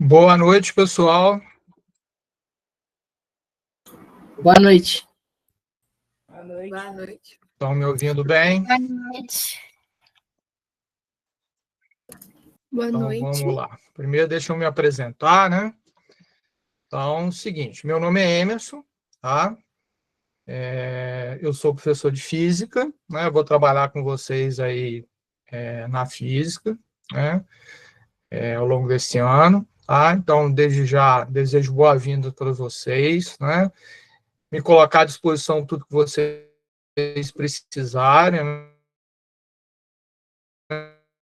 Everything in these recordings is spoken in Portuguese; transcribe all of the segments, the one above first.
Boa noite, pessoal. Boa noite. Boa noite. Boa noite. Estão me ouvindo bem? Boa noite. Boa Então, noite. vamos lá. Primeiro, deixa eu me apresentar, né? Então, seguinte, meu nome é Emerson, tá? Eu sou professor de física, né? Eu vou trabalhar com vocês aí na física, né? Ao longo desse ano, tá? Então, desde já, desejo boa-vinda para vocês, né? Me colocar à disposição tudo que vocês precisarem,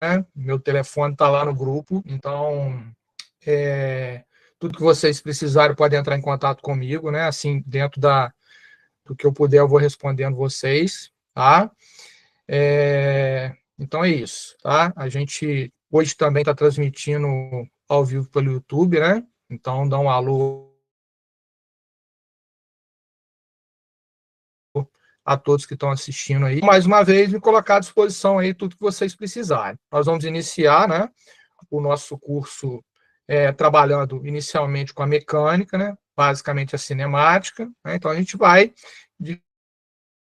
né? Meu telefone está lá no grupo, então tudo que vocês precisarem podem entrar em contato comigo, né? Assim, dentro do que eu puder, eu vou respondendo vocês, tá? Então é isso, tá? A gente hoje também está transmitindo ao vivo pelo YouTube, né? Então dá um alô a todos que estão assistindo aí. Mais uma vez, me colocar à disposição aí tudo que vocês precisarem. Nós vamos iniciar, né, o nosso curso trabalhando inicialmente com a mecânica, né, basicamente a cinemática, né, então a gente vai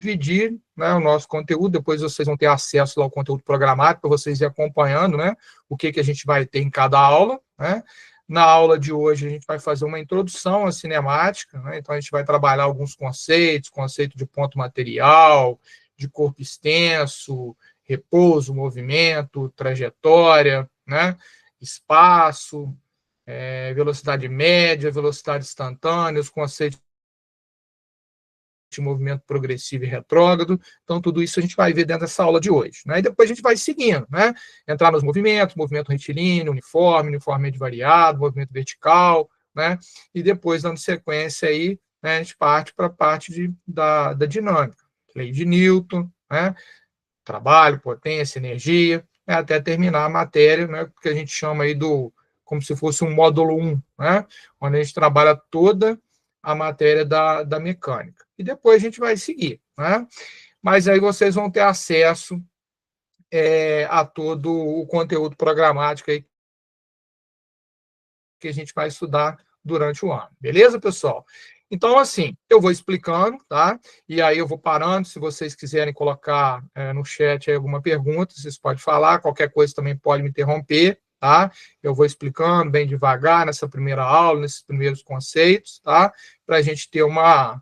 dividir, né, o nosso conteúdo, depois vocês vão ter acesso ao conteúdo programático para vocês ir acompanhando, né, o que a gente vai ter em cada aula, né. Na aula de hoje, a gente vai fazer uma introdução à cinemática, né? Então a gente vai trabalhar alguns conceitos, conceito de ponto material, de corpo extenso, repouso, movimento, trajetória, né? Espaço, velocidade média, velocidade instantânea, os conceitos de movimento progressivo e retrógrado. Então, tudo isso a gente vai ver dentro dessa aula de hoje, né? E depois a gente vai seguindo, né? Entrar nos movimentos, movimento retilíneo, uniforme variado, movimento vertical, né? E depois, dando sequência aí, né, a gente parte para a parte da dinâmica. Lei de Newton, né? Trabalho, potência, energia, né? Até terminar a matéria, né? Que a gente chama aí como se fosse um módulo 1, né? Onde a gente trabalha toda a matéria da mecânica. E depois a gente vai seguir, né? Mas aí vocês vão ter acesso a todo o conteúdo programático aí que a gente vai estudar durante o ano. Beleza, pessoal? Então, assim, eu vou explicando, tá? E aí eu vou parando. Se vocês quiserem colocar no chat aí alguma pergunta, vocês podem falar. Qualquer coisa também pode me interromper, tá? Eu vou explicando bem devagar nessa primeira aula, nesses primeiros conceitos, tá? Para a gente ter uma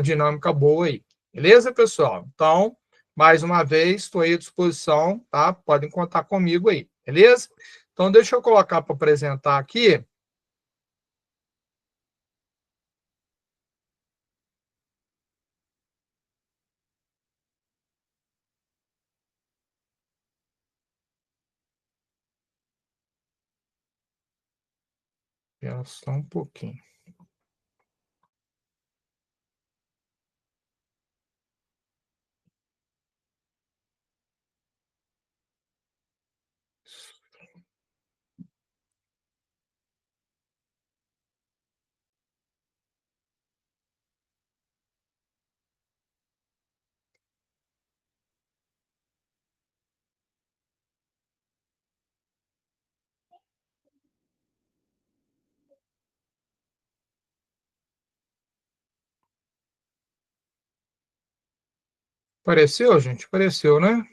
dinâmica boa aí. Beleza, pessoal? Então, mais uma vez, estou aí à disposição, tá? Podem contar comigo aí, beleza? Então, deixa eu colocar para apresentar aqui. Espera só um pouquinho. Apareceu, gente? Apareceu, né?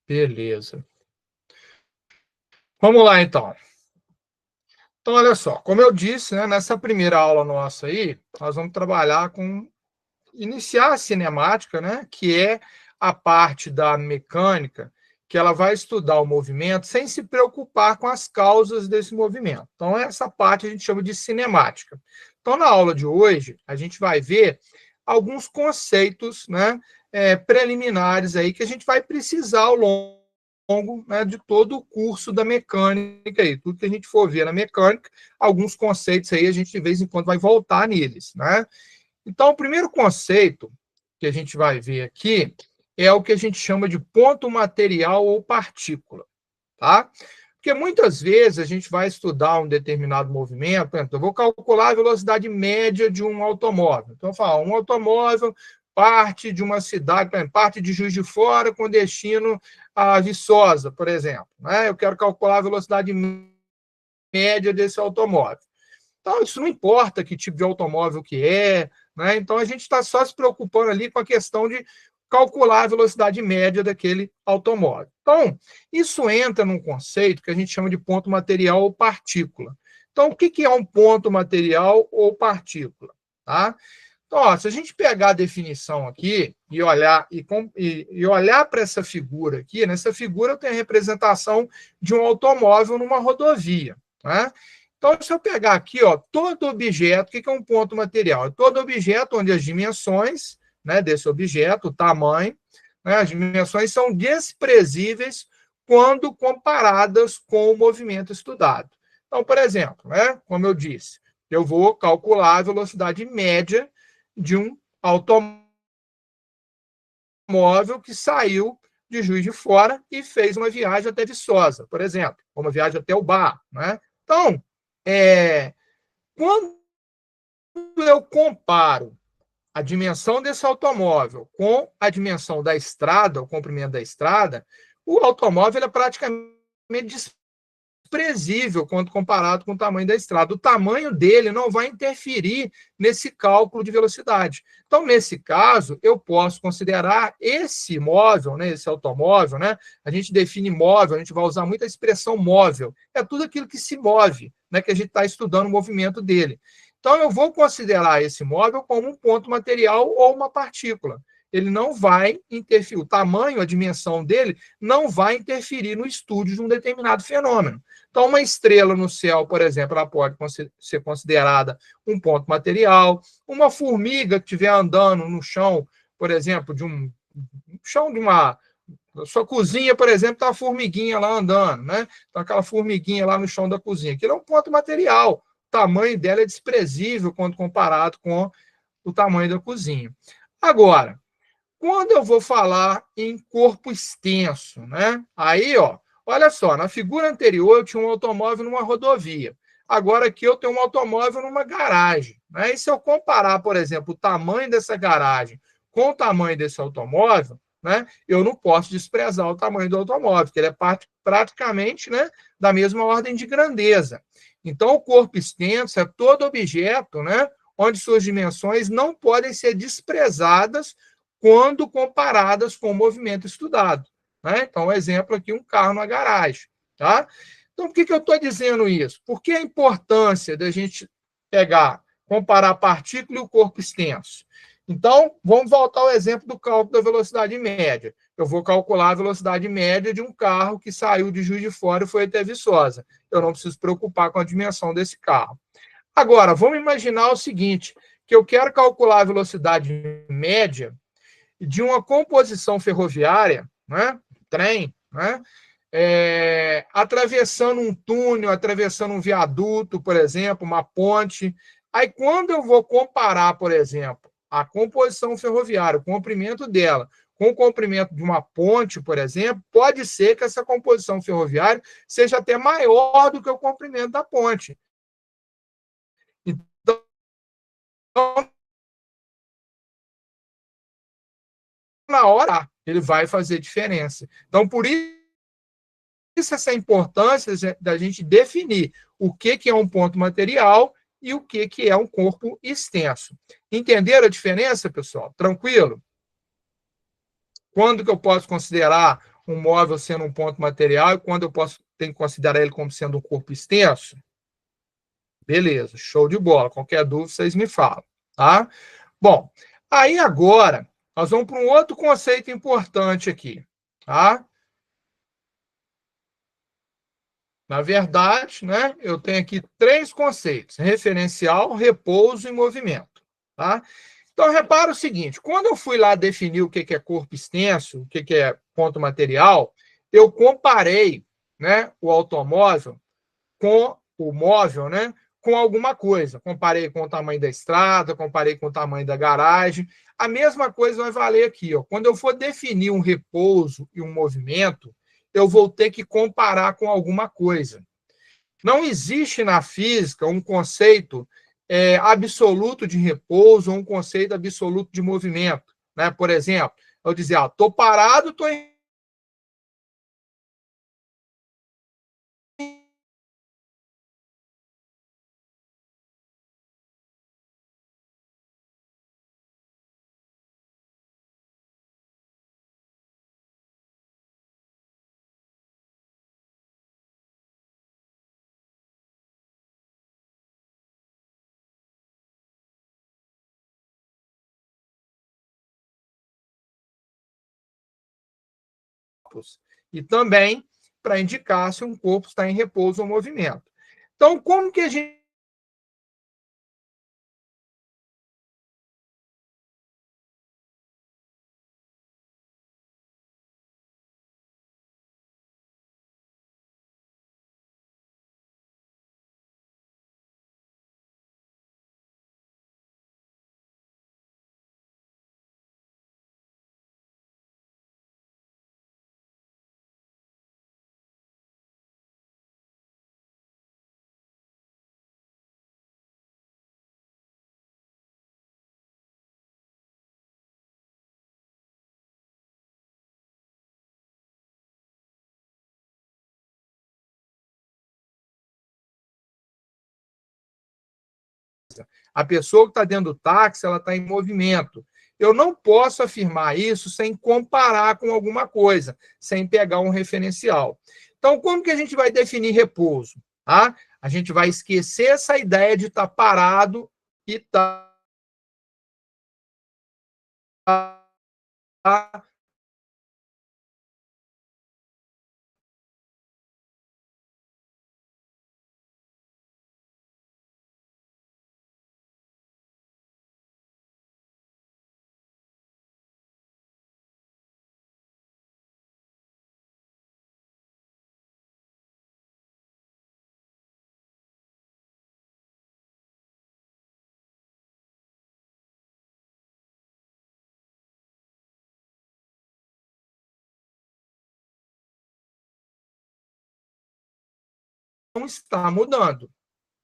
Beleza. Vamos lá, então. Então, olha só. Como eu disse, né, nessa primeira aula nossa aí, nós vamos trabalhar iniciar a cinemática, né, que é a parte da mecânica, que ela vai estudar o movimento sem se preocupar com as causas desse movimento. Então, essa parte a gente chama de cinemática. Então, na aula de hoje, a gente vai ver alguns conceitos, né, preliminares aí que a gente vai precisar ao longo, né, de todo o curso da mecânica aí. Tudo que a gente for ver na mecânica, alguns conceitos aí a gente de vez em quando vai voltar neles, né? Então, o primeiro conceito que a gente vai ver aqui é o que a gente chama de ponto material ou partícula, tá? Porque muitas vezes a gente vai estudar um determinado movimento, por exemplo, eu vou calcular a velocidade média de um automóvel. Então, eu falo, um automóvel parte de uma cidade, parte de Juiz de Fora com destino a Viçosa, por exemplo, né? Eu quero calcular a velocidade média desse automóvel. Então, isso não importa que tipo de automóvel que é, né? Então, a gente está só se preocupando ali com a questão de calcular a velocidade média daquele automóvel. Então, isso entra num conceito que a gente chama de ponto material ou partícula. Então, o que é um ponto material ou partícula? Tá? Então, ó, se a gente pegar a definição aqui e olhar para essa figura aqui, nessa figura eu tenho a representação de um automóvel numa rodovia. Né? Então, se eu pegar aqui, ó, todo objeto, o que é um ponto material? É todo objeto onde as dimensões, né, desse objeto, o tamanho, né, as dimensões são desprezíveis quando comparadas com o movimento estudado. Então, por exemplo, né, como eu disse, eu vou calcular a velocidade média de um automóvel que saiu de Juiz de Fora e fez uma viagem até Viçosa, por exemplo, uma viagem até o Bar. Né? Então, quando eu comparo a dimensão desse automóvel com a dimensão da estrada, o comprimento da estrada, o automóvel é praticamente desprezível quando comparado com o tamanho da estrada. O tamanho dele não vai interferir nesse cálculo de velocidade. Então, nesse caso, eu posso considerar esse móvel, né, esse automóvel, né, a gente define móvel, a gente vai usar muito a expressão móvel, é tudo aquilo que se move, né, que a gente está estudando o movimento dele. Então, eu vou considerar esse móvel como um ponto material ou uma partícula. Ele não vai interferir, o tamanho, a dimensão dele, não vai interferir no estudo de um determinado fenômeno. Então, uma estrela no céu, por exemplo, ela pode ser considerada um ponto material. Uma formiga que estiver andando no chão, por exemplo, chão de uma... sua cozinha, por exemplo, está a formiguinha lá andando, né? Então, aquela formiguinha lá no chão da cozinha. Aquilo é um ponto material. O tamanho dela é desprezível quando comparado com o tamanho da cozinha. Agora, quando eu vou falar em corpo extenso, né? Aí, ó, olha só, na figura anterior eu tinha um automóvel numa rodovia. Agora aqui eu tenho um automóvel numa garagem. Né? E se eu comparar, por exemplo, o tamanho dessa garagem com o tamanho desse automóvel, né, eu não posso desprezar o tamanho do automóvel, porque ele é praticamente, né, da mesma ordem de grandeza. Então, o corpo extenso é todo objeto, né, onde suas dimensões não podem ser desprezadas quando comparadas com o movimento estudado. Né? Então, um exemplo aqui, um carro na garagem. Tá? Então, por que eu estou dizendo isso? Porque a importância da gente comparar a partícula e o corpo extenso. Então, vamos voltar ao exemplo do cálculo da velocidade média. Eu vou calcular a velocidade média de um carro que saiu de Juiz de Fora e foi até Viçosa. Eu não preciso preocupar com a dimensão desse carro. Agora, vamos imaginar o seguinte, que eu quero calcular a velocidade média de uma composição ferroviária, né, trem, né, atravessando um túnel, atravessando um viaduto, por exemplo, uma ponte. Aí, quando eu vou comparar, por exemplo, a composição ferroviária, o comprimento dela, com o comprimento de uma ponte, por exemplo, pode ser que essa composição ferroviária seja até maior do que o comprimento da ponte. Então, na hora, ele vai fazer diferença. Então, por isso essa importância da gente definir o que é um ponto material e o que é um corpo extenso. Entenderam a diferença, pessoal? Tranquilo? Quando que eu posso considerar um móvel sendo um ponto material e quando eu tenho que considerar ele como sendo um corpo extenso? Beleza, show de bola. Qualquer dúvida, vocês me falam. Tá? Bom, aí agora nós vamos para um outro conceito importante aqui. Tá? Na verdade, né, eu tenho aqui 3 conceitos: referencial, repouso e movimento. Tá? Então, repara o seguinte, quando eu fui lá definir o que é corpo extenso, o que é ponto material, eu comparei, né, o automóvel com o móvel, né, com alguma coisa. Comparei com o tamanho da estrada, comparei com o tamanho da garagem. A mesma coisa vai valer aqui. Ó. Quando eu for definir um repouso e um movimento, eu vou ter que comparar com alguma coisa. Não existe na física um conceito absoluto de repouso ou um conceito absoluto de movimento. né? Por exemplo, eu dizer, estou parado, estou em e também para indicar se um corpo está em repouso ou movimento. Então, como que a gente a pessoa que está dentro do táxi, ela está em movimento. Eu não posso afirmar isso sem comparar com alguma coisa, sem pegar um referencial. Então, como que a gente vai definir repouso? Tá? A gente vai esquecer essa ideia de estar parado e estar não está mudando.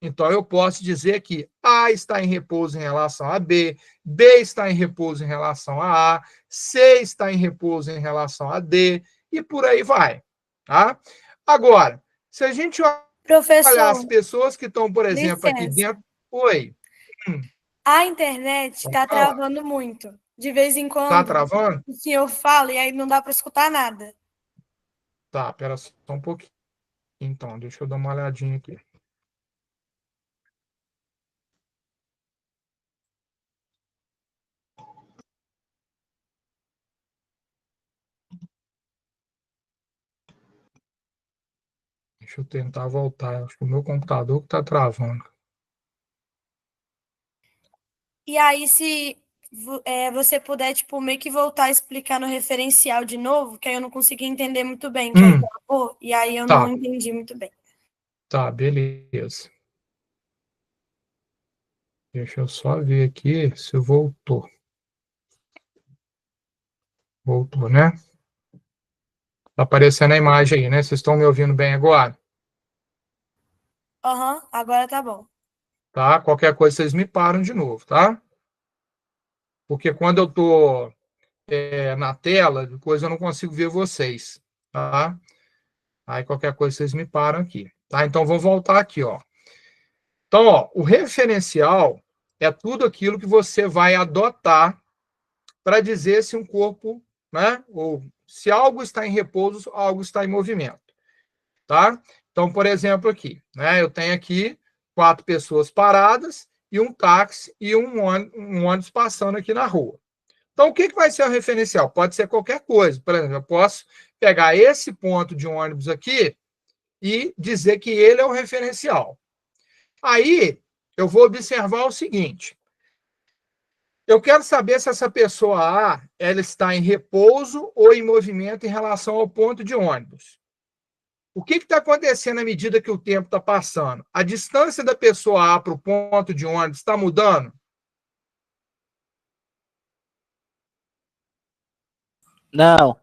Então, eu posso dizer que A está em repouso em relação a B, B está em repouso em relação a C está em repouso em relação a D, e por aí vai. Tá? Agora, se a gente olhar as Professor, pessoas que estão, por exemplo, aqui licença. dentro... Oi, A internet pode está falar. travando muito. De vez em Tá quando, travando? o senhor fala e aí não dá para escutar nada. Tá, pera só um pouquinho. Então, deixa eu dar uma olhadinha aqui. Deixa eu tentar voltar. Acho que o meu computador que está travando. E aí, se você puder, tipo, meio que voltar a explicar no referencial de novo, que aí eu não consegui entender muito bem, que aí travou, e aí eu não Tá, entendi muito bem. tá, beleza. Deixa eu só ver aqui se voltou. Voltou, né? Tá aparecendo a imagem aí, né? Vocês estão me ouvindo bem agora? Aham, agora tá bom. Tá? Qualquer coisa vocês me param de novo, tá? Porque quando eu tô na tela, depois eu não consigo ver vocês, tá? Aí qualquer coisa vocês me param aqui, tá? Então vou voltar aqui, ó. Então, ó, o referencial é tudo aquilo que você vai adotar para dizer se um corpo, né, ou se algo está em repouso, algo está em movimento, tá? Então, por exemplo, aqui, né, eu tenho aqui 4 pessoas paradas e um táxi e um ônibus passando aqui na rua. Então, o que vai ser o referencial? Pode ser qualquer coisa. Por exemplo, eu posso pegar esse ponto de um ônibus aqui e dizer que ele é o referencial. Aí, eu vou observar o seguinte: eu quero saber se essa pessoa A ela está em repouso ou em movimento em relação ao ponto de ônibus. O que está acontecendo à medida que o tempo está passando? A distância da pessoa A para o ponto de ônibus está mudando? Não.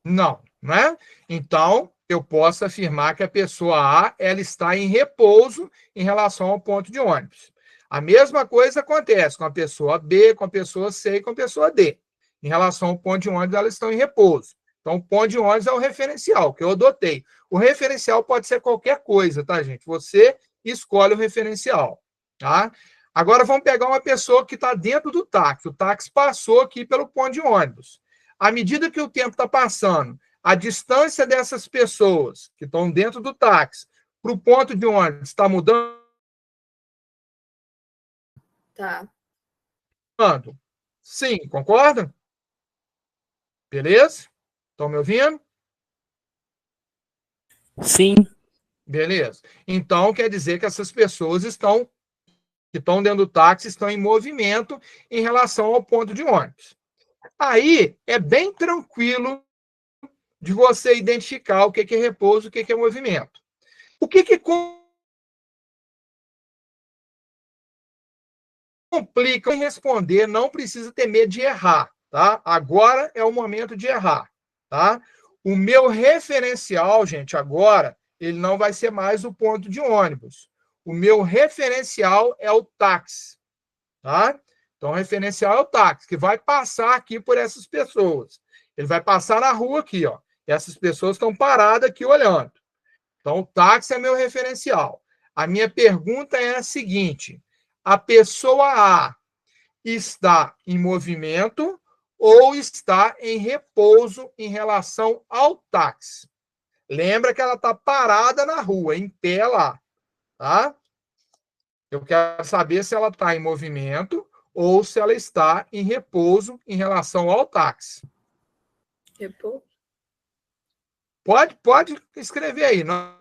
Não, né? Então, eu posso afirmar que a pessoa A ela está em repouso em relação ao ponto de ônibus. A mesma coisa acontece com a pessoa B, com a pessoa C e com a pessoa D. Em relação ao ponto de ônibus, elas estão em repouso. Então, o ponto de ônibus é o referencial, que eu adotei. O referencial pode ser qualquer coisa, tá, gente? Você escolhe o referencial, tá? Agora, vamos pegar uma pessoa que está dentro do táxi. O táxi passou aqui pelo ponto de ônibus. À medida que o tempo está passando, a distância dessas pessoas que estão dentro do táxi para o ponto de ônibus está mudando? Tá. Sim, concorda? Beleza? Estão me ouvindo? Sim. Beleza. Então, quer dizer que essas pessoas que estão dentro do táxi estão em movimento em relação ao ponto de ônibus. Aí é bem tranquilo de você identificar o que é repouso, o que é movimento. O que complica em responder, não precisa ter medo de errar, tá? Agora é o momento de errar, tá? O meu referencial, gente, agora, ele não vai ser mais o ponto de ônibus. O meu referencial é o táxi, tá? Então, o referencial é o táxi, que vai passar aqui por essas pessoas. Ele vai passar na rua aqui, ó. Essas pessoas estão paradas aqui olhando. Então, o táxi é meu referencial. A minha pergunta é a seguinte: a pessoa A está em movimento ou está em repouso em relação ao táxi? Lembra que ela está parada na rua, em pé lá, tá? Eu quero saber se ela está em movimento ou se ela está em repouso em relação ao táxi. Repouso. Pode escrever aí. Não.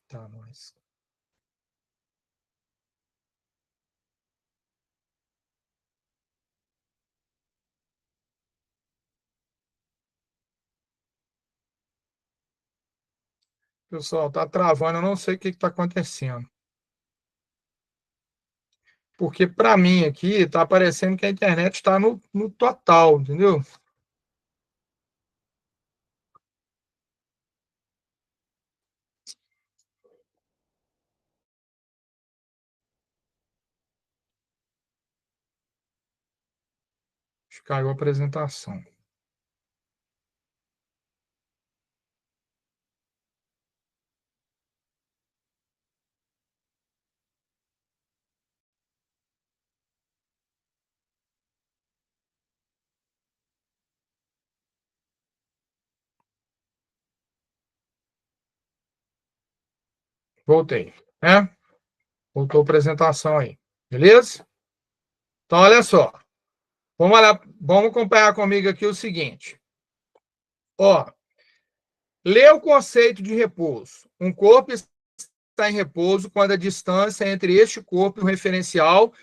Tá, nós. Pessoal, tá travando, eu não sei o que está acontecendo. Porque para mim aqui está aparecendo que a internet está no total, entendeu? Acho que caiu a apresentação. Voltei, né? Voltou a apresentação aí. Beleza? Então, olha só. Vamos acompanhar comigo aqui o seguinte. Ó, lê o conceito de repouso. Um corpo está em repouso quando a distância entre este corpo e o referencial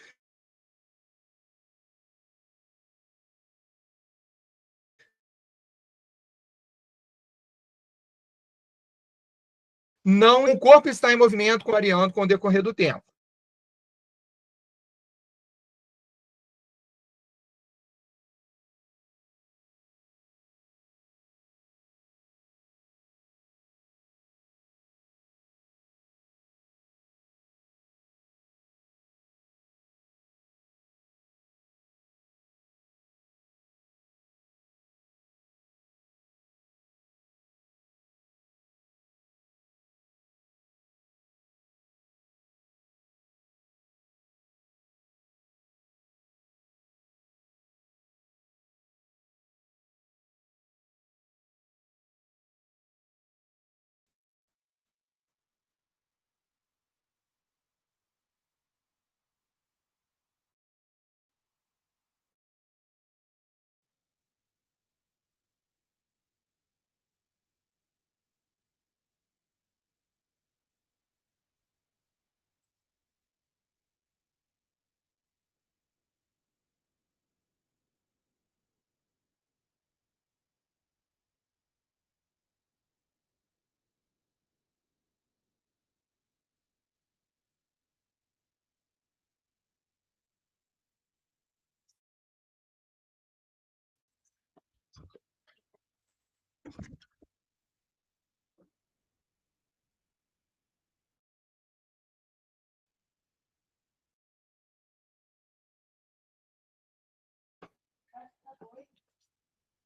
não, o corpo está em movimento, variando com o decorrer do tempo.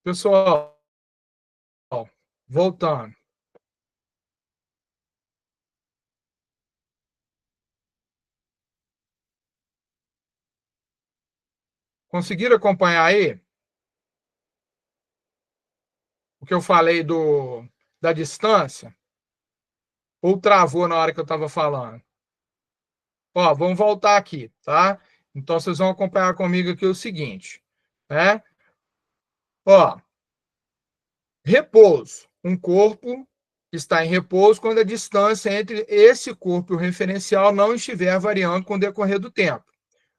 Pessoal, voltando. Conseguiram acompanhar aí o que eu falei da distância? Ou travou na hora que eu estava falando? Ó, vamos voltar aqui, tá? Então, vocês vão acompanhar comigo aqui o seguinte, né? Ó, repouso. Um corpo está em repouso quando a distância entre esse corpo e o referencial não estiver variando com o decorrer do tempo.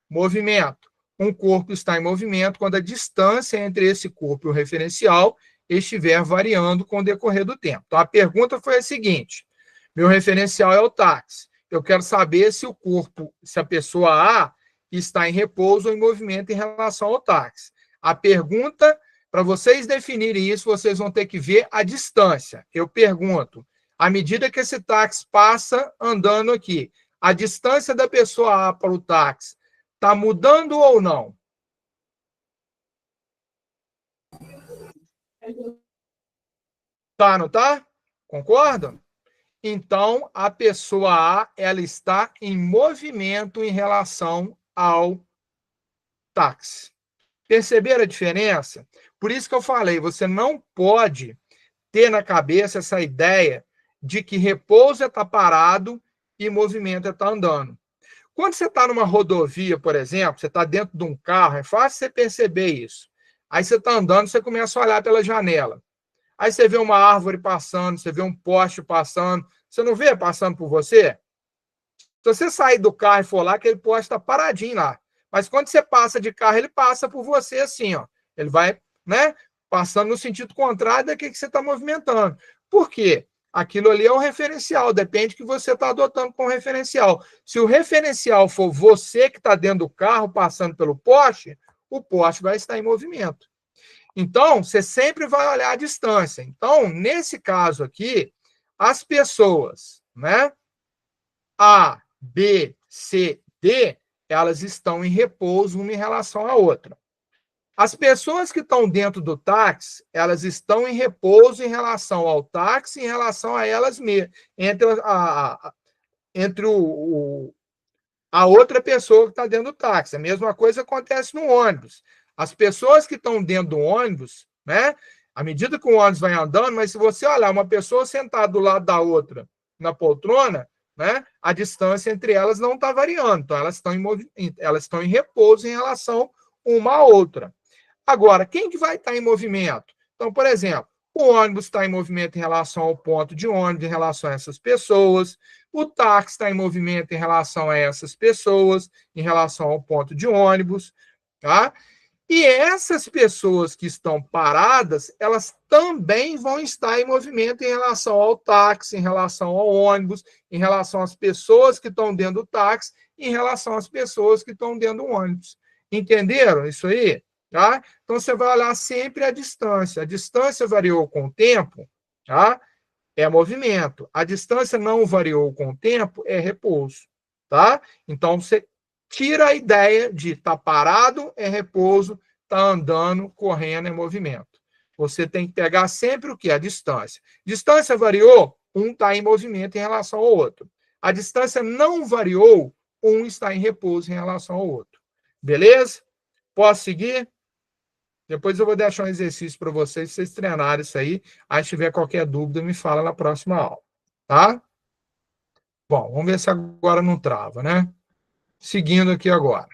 Movimento. Um corpo está em movimento quando a distância entre esse corpo e o referencial estiver variando com o decorrer do tempo. Então, a pergunta foi a seguinte: meu referencial é o táxi. Eu quero saber se o corpo, se a pessoa A está em repouso ou em movimento em relação ao táxi. A pergunta, para vocês definirem isso, vocês vão ter que ver a distância. Eu pergunto, à medida que esse táxi passa andando aqui, a distância da pessoa A para o táxi está mudando ou não? Tá, não tá? Concordam? Então, a pessoa A, ela está em movimento em relação ao táxi. Perceberam a diferença? Por isso que eu falei, você não pode ter na cabeça essa ideia de que repouso é estar parado e movimento é estar andando. Quando você está numa rodovia, por exemplo, você está dentro de um carro, é fácil você perceber isso. Aí você está andando, você começa a olhar pela janela. Aí você vê uma árvore passando, você vê um poste passando. Você não vê passando por você? Se você sair do carro e for lá, aquele poste está paradinho lá. Mas quando você passa de carro, ele passa por você assim, ó. Ele vai, né, passando no sentido contrário daquilo que você está movimentando. Por quê? Aquilo ali é um referencial, depende do que você está adotando como referencial. Se o referencial for você que está dentro do carro, passando pelo poste, o poste vai estar em movimento. Então, você sempre vai olhar a distância. Então, nesse caso aqui, as pessoas, né, A, B, C, D, elas estão em repouso uma em relação à outra. As pessoas que estão dentro do táxi, elas estão em repouso em relação ao táxi, em relação a elas mesmas, entre a outra pessoa que está dentro do táxi. A mesma coisa acontece no ônibus. As pessoas que estão dentro do ônibus, né? À medida que o ônibus vai andando, mas se você olhar uma pessoa sentada do lado da outra na poltrona, né? A distância entre elas não está variando. Então, elas estão em repouso em relação uma à outra. Agora, quem que vai estar em movimento? Então, por exemplo, o ônibus está em movimento em relação ao ponto de ônibus, em relação a essas pessoas. O táxi está em movimento em relação a essas pessoas, em relação ao ponto de ônibus, tá? E essas pessoas que estão paradas, elas também vão estar em movimento em relação ao táxi, em relação ao ônibus, em relação às pessoas que estão dentro do táxi, em relação às pessoas que estão dentro do ônibus. Entenderam isso aí? Tá? Então, você vai olhar sempre a distância. A distância variou com o tempo, tá? É movimento. A distância não variou com o tempo, é repouso. Tá? Então, você tira a ideia de estar parado, é repouso, está andando, correndo, é movimento. Você tem que pegar sempre o quê? A distância. Distância variou, um está em movimento em relação ao outro. A distância não variou, um está em repouso em relação ao outro. Beleza? Posso seguir? Depois eu vou deixar um exercício para vocês treinarem isso aí. Aí, se tiver qualquer dúvida, me fala na próxima aula. Tá? Bom, vamos ver se agora não trava, né? Seguindo aqui agora.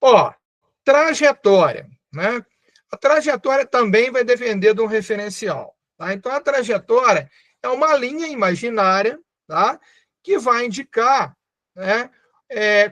Ó, trajetória, né? A trajetória também vai depender de um referencial. Tá? Então, a trajetória é uma linha imaginária, tá? Que vai indicar, né?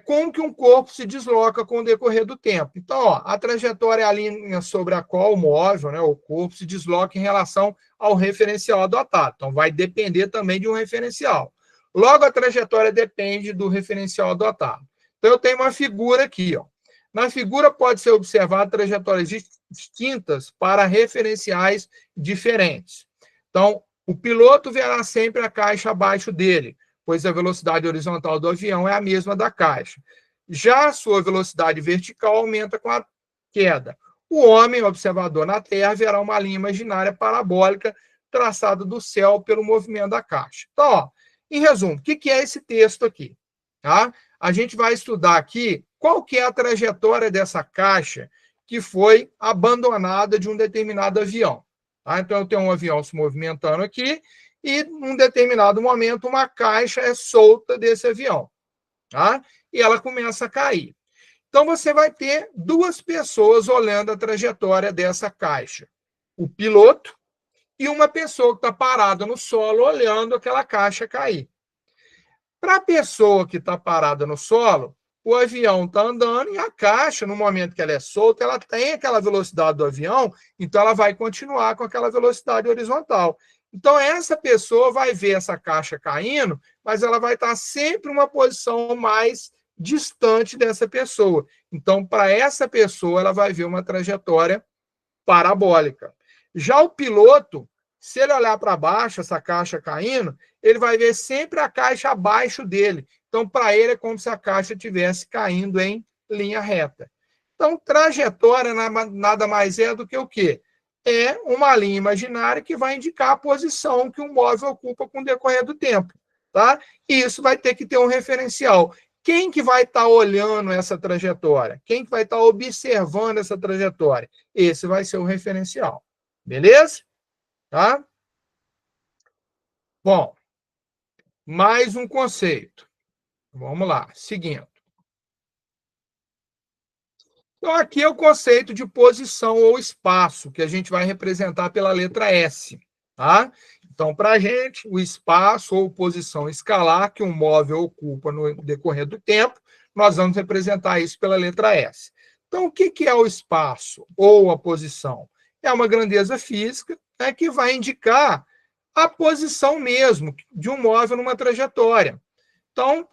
Como que um corpo se desloca com o decorrer do tempo. Então, ó, a trajetória é a linha sobre a qual o móvel, né, o corpo, se desloca em relação ao referencial adotado. Então, vai depender também de um referencial. Logo, a trajetória depende do referencial adotado. Então, eu tenho uma figura aqui. Ó. Na figura pode ser observada trajetórias distintas para referenciais diferentes. Então, o piloto verá sempre a caixa abaixo dele, pois a velocidade horizontal do avião é a mesma da caixa. Já a sua velocidade vertical aumenta com a queda. O homem, observador na Terra, verá uma linha imaginária parabólica traçada do céu pelo movimento da caixa. Então, ó, em resumo, o que é esse texto aqui? Tá? A gente vai estudar aqui qual que é a trajetória dessa caixa que foi abandonada de um determinado avião. Tá? Então, eu tenho um avião se movimentando aqui e, num determinado momento, uma caixa é solta desse avião. Tá? E ela começa a cair. Então, você vai ter duas pessoas olhando a trajetória dessa caixa. O piloto e uma pessoa que está parada no solo olhando aquela caixa cair. Para a pessoa que está parada no solo, o avião está andando e a caixa, no momento que ela é solta, ela tem aquela velocidade do avião, então ela vai continuar com aquela velocidade horizontal. Então, essa pessoa vai ver essa caixa caindo, mas ela vai estar sempre uma posição mais distante dessa pessoa. Então, para essa pessoa, ela vai ver uma trajetória parabólica. Já o piloto, se ele olhar para baixo, essa caixa caindo, ele vai ver sempre a caixa abaixo dele. Então, para ele, é como se a caixa estivesse caindo em linha reta. Então, trajetória nada mais é do que o quê? É uma linha imaginária que vai indicar a posição que o móvel ocupa com o decorrer do tempo. Tá? E isso vai ter que ter um referencial. Quem que vai estar olhando essa trajetória? Quem que vai estar observando essa trajetória? Esse vai ser o referencial. Beleza? Tá? Bom, mais um conceito. Vamos lá, seguindo. Então, aqui é o conceito de posição ou espaço, que a gente vai representar pela letra S. Tá? Então, para a gente, o espaço ou posição escalar que um móvel ocupa no decorrer do tempo, nós vamos representar isso pela letra S. Então, o que é o espaço ou a posição? É uma grandeza física, né, que vai indicar a posição mesmo de um móvel numa trajetória. Então,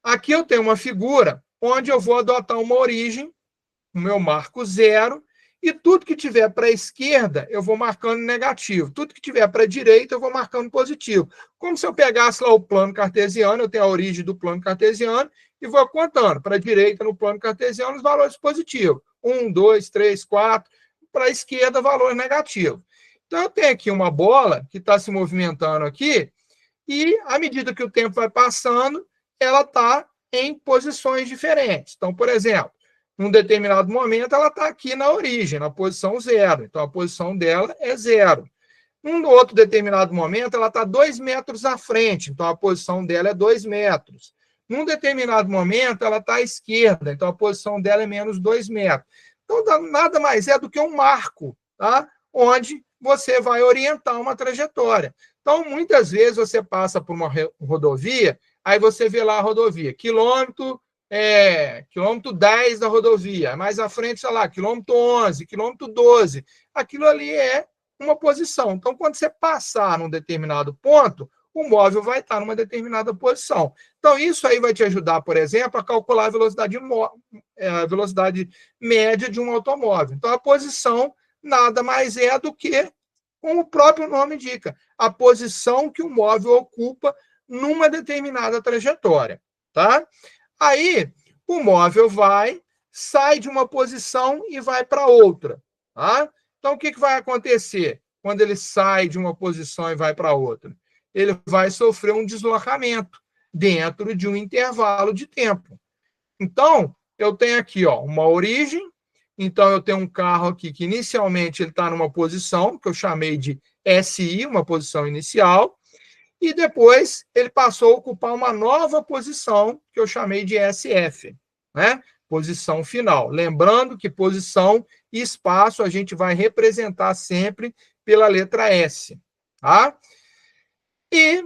aqui eu tenho uma figura onde eu vou adotar uma origem, o meu marco zero, e tudo que tiver para a esquerda, eu vou marcando negativo. Tudo que tiver para a direita, eu vou marcando positivo. Como se eu pegasse lá o plano cartesiano, eu tenho a origem do plano cartesiano, e vou contando para a direita, no plano cartesiano, os valores positivos. 1, 2, 3, 4. Para a esquerda, valor negativo. Então, eu tenho aqui uma bola que está se movimentando aqui, e, à medida que o tempo vai passando, ela está em posições diferentes. Então, por exemplo, num determinado momento, ela está aqui na origem, na posição 0. Então, a posição dela é 0. Num outro determinado momento, ela está 2 metros à frente. Então, a posição dela é 2 metros. Num determinado momento, ela está à esquerda. Então, a posição dela é menos 2 metros. Então, nada mais é do que um marco, tá? Onde você vai orientar uma trajetória. Então, muitas vezes, você passa por uma rodovia, aí você vê lá a rodovia, quilômetro 10 da rodovia, mais à frente, sei lá, quilômetro 11, quilômetro 12, aquilo ali é uma posição. Então, quando você passar num determinado ponto, o móvel vai estar numa determinada posição. Então, isso aí vai te ajudar, por exemplo, a calcular a velocidade média de um automóvel. Então, a posição nada mais é do que, como o próprio nome indica, a posição que o móvel ocupa numa determinada trajetória, tá? Aí, o móvel sai de uma posição e vai para outra. Tá? Então, o que vai acontecer quando ele sai de uma posição e vai para outra? Ele vai sofrer um deslocamento dentro de um intervalo de tempo. Então, eu tenho aqui uma origem. Então, eu tenho um carro aqui que inicialmente ele está numa posição, que eu chamei de SI, uma posição inicial. E depois ele passou a ocupar uma nova posição, que eu chamei de SF, né? Posição final. Lembrando que posição e espaço a gente vai representar sempre pela letra S. Tá? E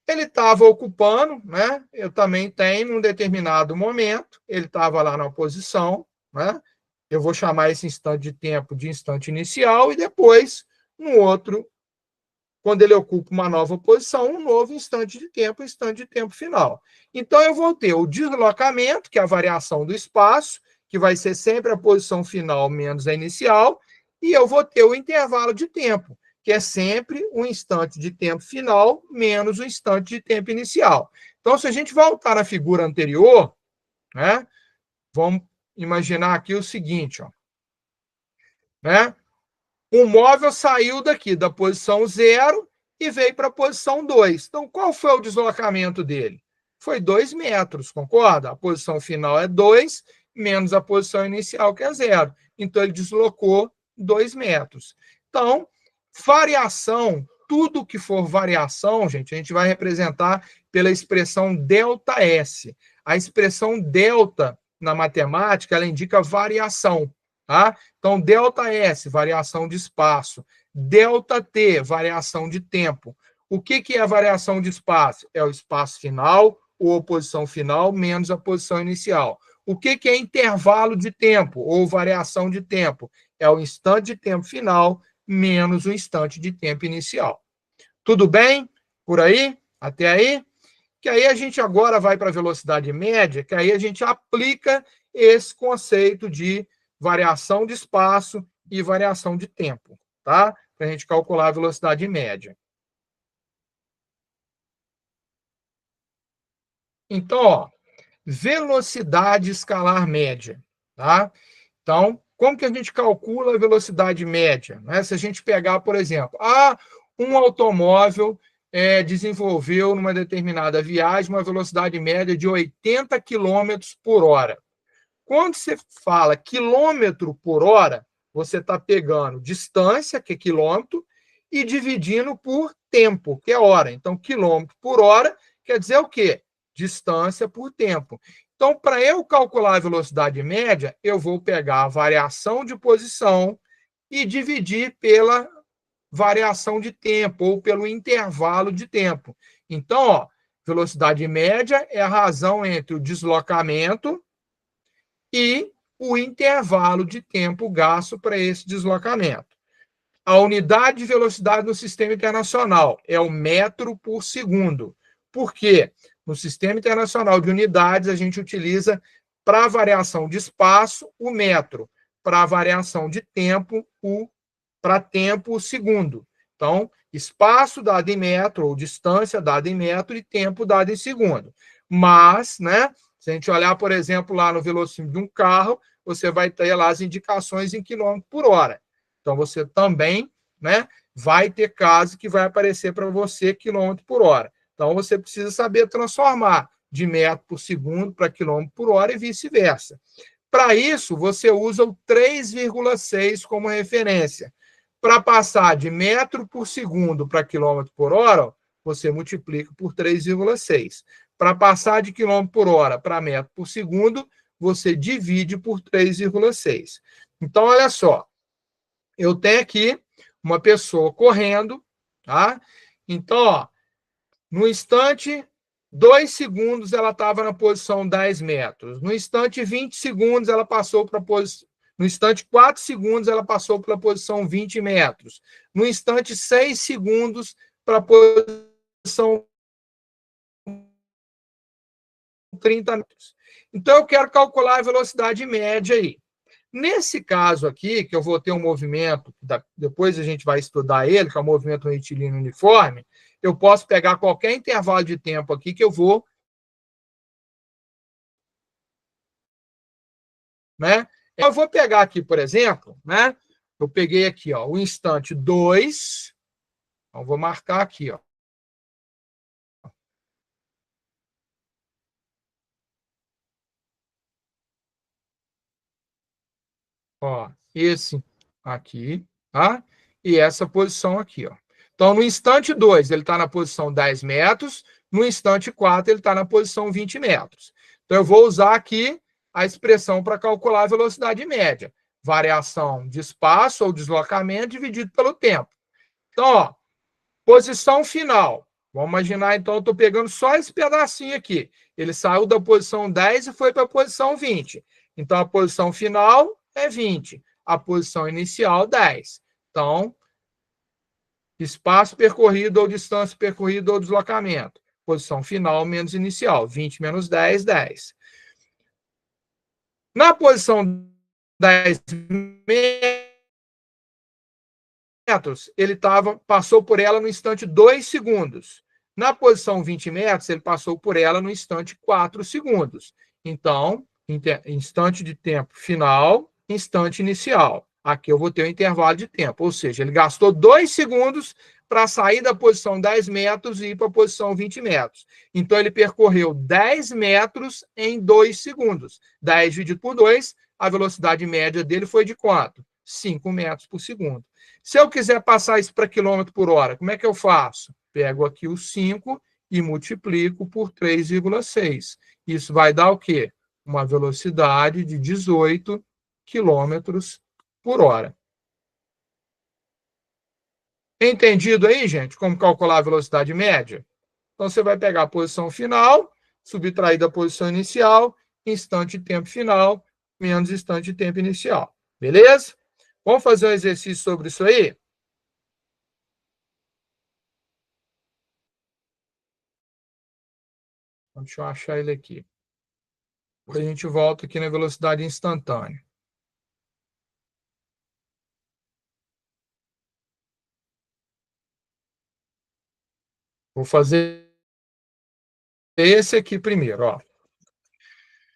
ele estava ocupando, né? Eu também tenho, num determinado momento, ele estava lá na posição, né? Eu vou chamar esse instante de tempo de instante inicial, e depois, no outro, quando ele ocupa uma nova posição, um novo instante de tempo final. Então, eu vou ter o deslocamento, que é a variação do espaço, que vai ser sempre a posição final menos a inicial, e eu vou ter o intervalo de tempo, que é sempre um instante de tempo final menos o instante de tempo inicial. Então, se a gente voltar na figura anterior, né, vamos imaginar aqui o seguinte, ó, né? O móvel saiu daqui da posição 0 e veio para a posição 2. Então, qual foi o deslocamento dele? Foi 2 metros, concorda? A posição final é 2, menos a posição inicial, que é 0. Então, ele deslocou 2 metros. Então, variação, tudo que for variação, gente, a gente vai representar pela expressão ΔS. A expressão delta, na matemática, ela indica variação. Tá? Então, ΔS, variação de espaço. ΔT, variação de tempo. O que é a variação de espaço? É o espaço final, ou a posição final, menos a posição inicial. O que é intervalo de tempo, ou variação de tempo? É o instante de tempo final, menos o instante de tempo inicial. Tudo bem? Por aí? Até aí? Que aí a gente agora vai para a velocidade média, que aí a gente aplica esse conceito de variação de espaço e variação de tempo, tá? Para a gente calcular a velocidade média. Então, ó, velocidade escalar média, tá? Então, como que a gente calcula a velocidade média? Né? Se a gente pegar, por exemplo, um automóvel desenvolveu numa determinada viagem uma velocidade média de 80 km por hora. Quando você fala quilômetro por hora, você está pegando distância, que é quilômetro, e dividindo por tempo, que é hora. Então, quilômetro por hora quer dizer o quê? Distância por tempo. Então, para eu calcular a velocidade média, eu vou pegar a variação de posição e dividir pela variação de tempo, ou pelo intervalo de tempo. Então, ó, velocidade média é a razão entre o deslocamento e o intervalo de tempo gasto para esse deslocamento. A unidade de velocidade no sistema internacional é o metro por segundo. Por quê? No sistema internacional de unidades, a gente utiliza, para a variação de espaço, o metro. Para a variação de tempo, o segundo. Então, espaço dado em metro, ou distância dada em metro, e tempo dado em segundo. Mas, né, se a gente olhar, por exemplo, lá no velocímetro de um carro, você vai ter lá as indicações em quilômetro por hora. Então, você também, né, vai ter caso que vai aparecer para você quilômetro por hora. Então, você precisa saber transformar de metro por segundo para quilômetro por hora e vice-versa. Para isso, você usa o 3,6 como referência. Para passar de metro por segundo para quilômetro por hora, você multiplica por 3,6. Para passar de quilômetro por hora para metro por segundo, você divide por 3,6. Então, olha só. Eu tenho aqui uma pessoa correndo, tá? Então, ó, no instante 2 segundos ela estava na posição 10 metros. No instante 20 segundos ela passou para a posição... No instante 4 segundos ela passou pela posição 20 metros. No instante 6 segundos para a posição 30 metros. Então, eu quero calcular a velocidade média aí. Nesse caso aqui, que eu vou ter um movimento, depois a gente vai estudar ele, que é o movimento retilíneo uniforme, eu posso pegar qualquer intervalo de tempo aqui que eu vou... Né? Eu vou pegar aqui, por exemplo, né? Eu peguei aqui, ó, o instante 2. Então, vou marcar aqui, ó. Ó, esse aqui, tá? E essa posição aqui, ó. Então, no instante 2, ele está na posição 10 metros. No instante 4, ele está na posição 20 metros. Então, eu vou usar aqui a expressão para calcular a velocidade média. Variação de espaço ou deslocamento dividido pelo tempo. Então, ó, posição final. Vamos imaginar, então, eu estou pegando só esse pedacinho aqui. Ele saiu da posição 10 e foi para a posição 20. Então, a posição final é 20. A posição inicial, 10. Então, espaço percorrido ou distância percorrida ou deslocamento. Posição final menos inicial. 20 menos 10, 10. Na posição 10 metros, ele passou por ela no instante 2 segundos. Na posição 20 metros, ele passou por ela no instante 4 segundos. Então, instante de tempo final, instante inicial. Aqui eu vou ter um intervalo de tempo, ou seja, ele gastou 2 segundos para sair da posição 10 metros e ir para a posição 20 metros. Então, ele percorreu 10 metros em 2 segundos. 10 dividido por 2, a velocidade média dele foi de quanto? 5 metros por segundo. Se eu quiser passar isso para quilômetro por hora, como é que eu faço? Pego aqui o 5 e multiplico por 3,6. Isso vai dar o quê? Uma velocidade de 18 quilômetros por hora. Entendido aí, gente, como calcular a velocidade média? Então, você vai pegar a posição final, subtrair da posição inicial, instante de tempo final, menos instante de tempo inicial. Beleza? Vamos fazer um exercício sobre isso aí? Deixa eu achar ele aqui. Depois a gente volta aqui na velocidade instantânea. Vou fazer esse aqui primeiro, ó.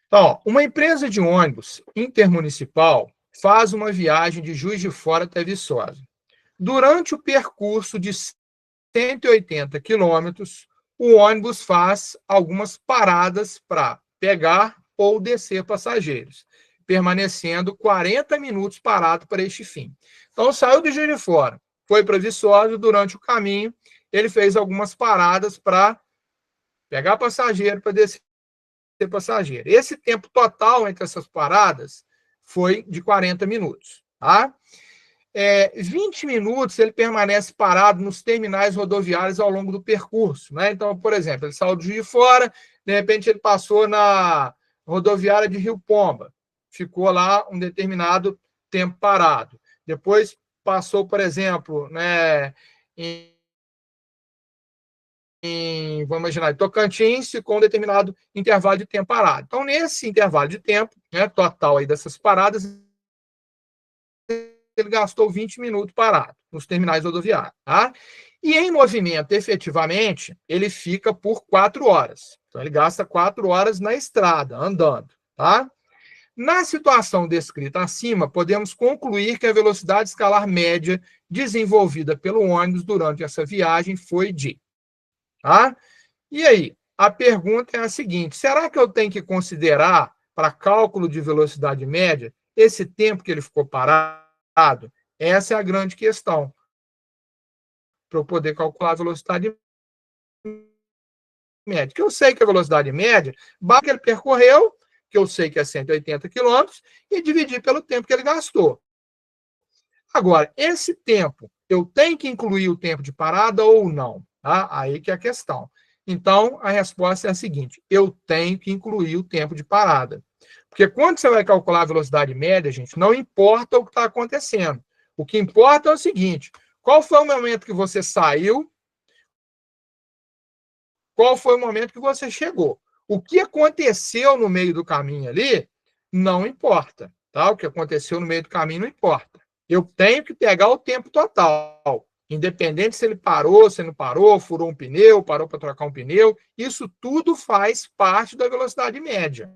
Então, uma empresa de ônibus intermunicipal faz uma viagem de Juiz de Fora até Viçosa. Durante o percurso de 180 quilômetros, o ônibus faz algumas paradas para pegar ou descer passageiros, permanecendo 40 minutos parado para este fim. Então, saiu de Juiz de Fora, foi para Viçosa, durante o caminho, ele fez algumas paradas para pegar passageiro, para descer passageiro. Esse tempo total entre essas paradas foi de 40 minutos. Tá? 20 minutos ele permanece parado nos terminais rodoviários ao longo do percurso. Né? Então, por exemplo, ele saiu de Juiz de Fora, de repente ele passou na rodoviária de Rio Pomba, ficou lá um determinado tempo parado. Depois passou, por exemplo, né, vamos imaginar, Tocantins, ficou um determinado intervalo de tempo parado. Então, nesse intervalo de tempo, né, total aí dessas paradas, ele gastou 20 minutos parado nos terminais rodoviários. Tá? E em movimento, efetivamente, ele fica por 4 horas. Então, ele gasta 4 horas na estrada, andando. Tá? Na situação descrita acima, podemos concluir que a velocidade escalar média desenvolvida pelo ônibus durante essa viagem foi de... Tá? E aí, a pergunta é a seguinte: será que eu tenho que considerar, para cálculo de velocidade média, esse tempo que ele ficou parado? Essa é a grande questão, para eu poder calcular a velocidade média. Que eu sei que a velocidade média, basta que ele percorreu, que eu sei que é 180 quilômetros, e dividir pelo tempo que ele gastou. Agora, esse tempo, eu tenho que incluir o tempo de parada ou não? Tá? Aí que é a questão. Então, a resposta é a seguinte: eu tenho que incluir o tempo de parada. Porque quando você vai calcular a velocidade média, gente, não importa o que está acontecendo. O que importa é o seguinte: qual foi o momento que você saiu? Qual foi o momento que você chegou? O que aconteceu no meio do caminho ali, não importa. Tá? O que aconteceu no meio do caminho não importa. Eu tenho que pegar o tempo total. Independente se ele parou, se não parou, furou um pneu, parou para trocar um pneu, isso tudo faz parte da velocidade média.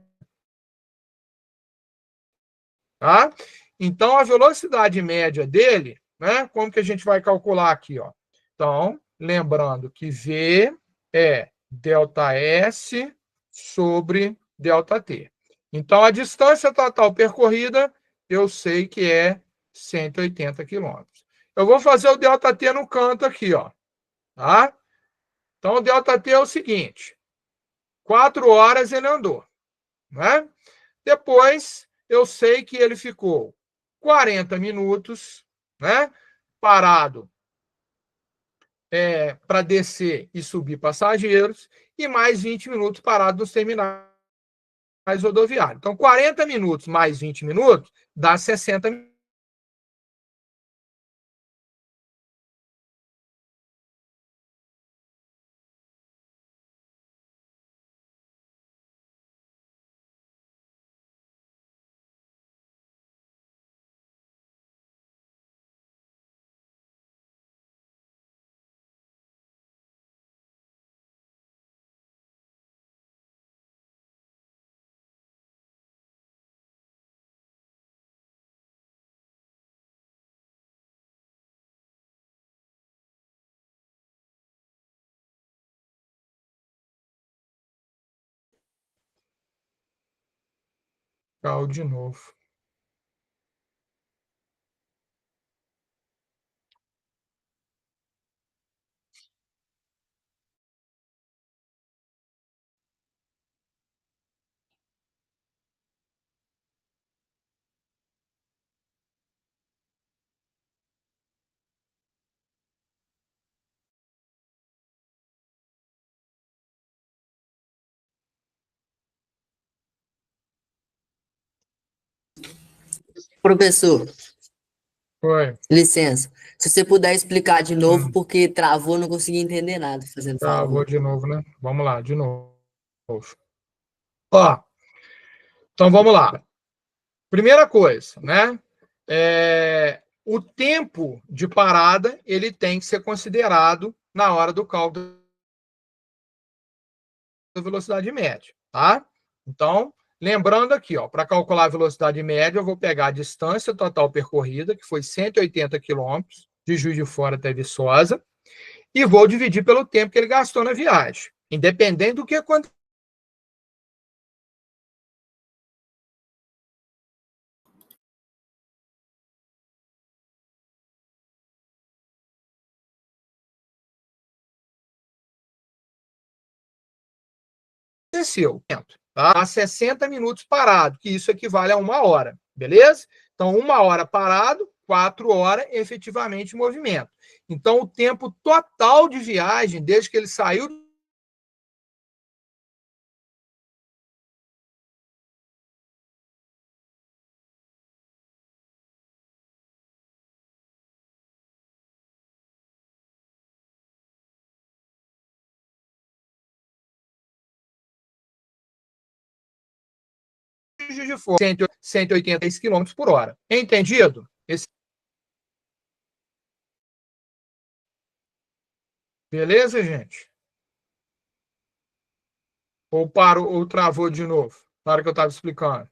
Tá? Então, a velocidade média dele, né, como que a gente vai calcular aqui? Ó? Então, lembrando que V é ΔS sobre ΔT. Então, a distância total percorrida, eu sei que é 180 quilômetros. Eu vou fazer o ΔT no canto aqui, ó. Tá? Então, o ΔT é o seguinte: 4 horas ele andou. Né? Depois, eu sei que ele ficou 40 minutos, né, parado para descer e subir passageiros, e mais 20 minutos parado nos terminais rodoviários. Então, 40 minutos mais 20 minutos dá 60 minutos. Caiu de novo. Professor, Foi. licença. Se você puder explicar de novo, Hum, porque travou, não consegui entender nada fazendo Travou favor. de novo, né? Vamos lá, de novo. Ó, então vamos lá. Primeira coisa, né? O tempo de parada ele tem que ser considerado na hora do cálculo da velocidade média, tá? Então, lembrando aqui, ó, para calcular a velocidade média, eu vou pegar a distância total percorrida, que foi 180 quilômetros, de Juiz de Fora até Viçosa, e vou dividir pelo tempo que ele gastou na viagem, independente do que aconteceu, tá? A 60 minutos parado, que isso equivale a 1 hora, beleza? Então, 1 hora parado, 4 horas efetivamente em movimento. Então, o tempo total de viagem, desde que ele saiu de Juiz de Fora, 186 km por hora. Entendido? Beleza, gente? Ou parou, ou travou de novo, na hora que eu estava explicando.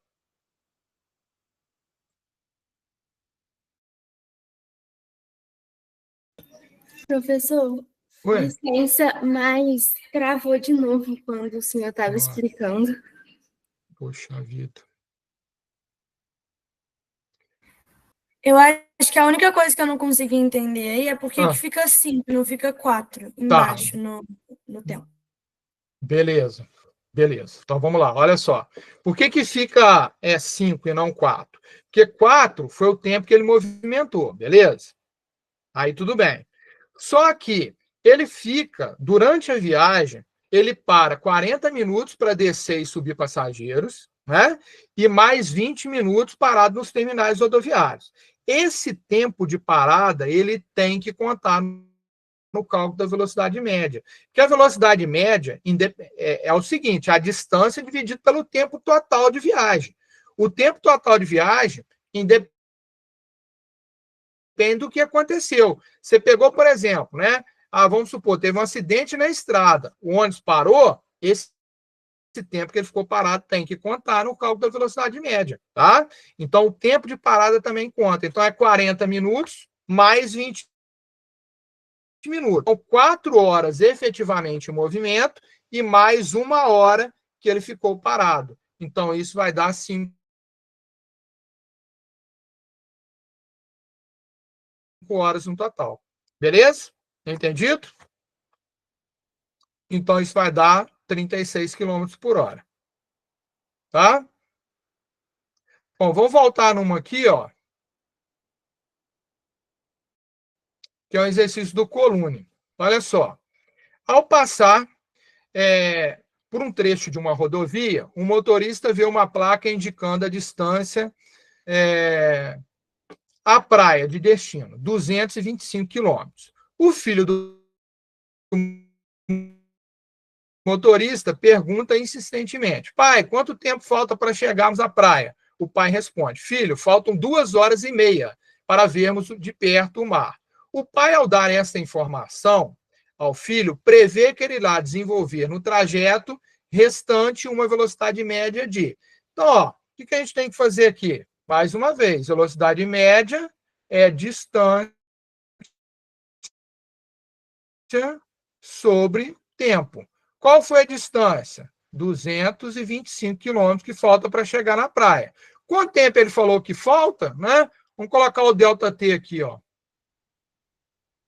Professor, Ué? licença, mas travou de novo quando o senhor estava Nossa, explicando. poxa vida. Eu acho que a única coisa que eu não consegui entender aí é por que Ah, fica 5, não fica 4 tá. embaixo no tempo. Beleza. Beleza. Então vamos lá, olha só. Por que fica 5 e não 4? Porque 4 foi o tempo que ele movimentou, beleza? Aí tudo bem. Só que ele fica, durante a viagem, ele para 40 minutos para descer e subir passageiros, né? E mais 20 minutos parado nos terminais rodoviários. Esse tempo de parada, ele tem que contar no cálculo da velocidade média. Porque a velocidade média é o seguinte, a distância dividida pelo tempo total de viagem. O tempo total de viagem independe do que aconteceu. Você pegou, por exemplo, né? Vamos supor, teve um acidente na estrada, o ônibus parou, esse tempo que ele ficou parado tem que contar no cálculo da velocidade média, tá? Então, o tempo de parada também conta. Então, é 40 minutos mais 20 minutos. Então, 4 horas efetivamente em movimento e mais 1 hora que ele ficou parado. Então, isso vai dar 5 horas no total. Beleza? Entendido? Então, isso vai dar 36 km por hora. Tá? Bom, vamos voltar numa aqui, ó, que é o exercício do colune. Olha só. Ao passar por um trecho de uma rodovia, o motorista vê uma placa indicando a distância à praia de destino, 225 quilômetros. O filho do motorista pergunta insistentemente: pai, quanto tempo falta para chegarmos à praia? O pai responde: filho, faltam 2 horas e meia para vermos de perto o mar. O pai, ao dar essa informação ao filho, prevê que ele irá desenvolver no trajeto restante uma velocidade média de. Então, ó, o que a gente tem que fazer aqui? Mais uma vez, velocidade média é distância sobre tempo. Qual foi a distância? 225 quilômetros que falta para chegar na praia. Quanto tempo ele falou que falta, né? Vamos colocar o ΔT aqui, ó.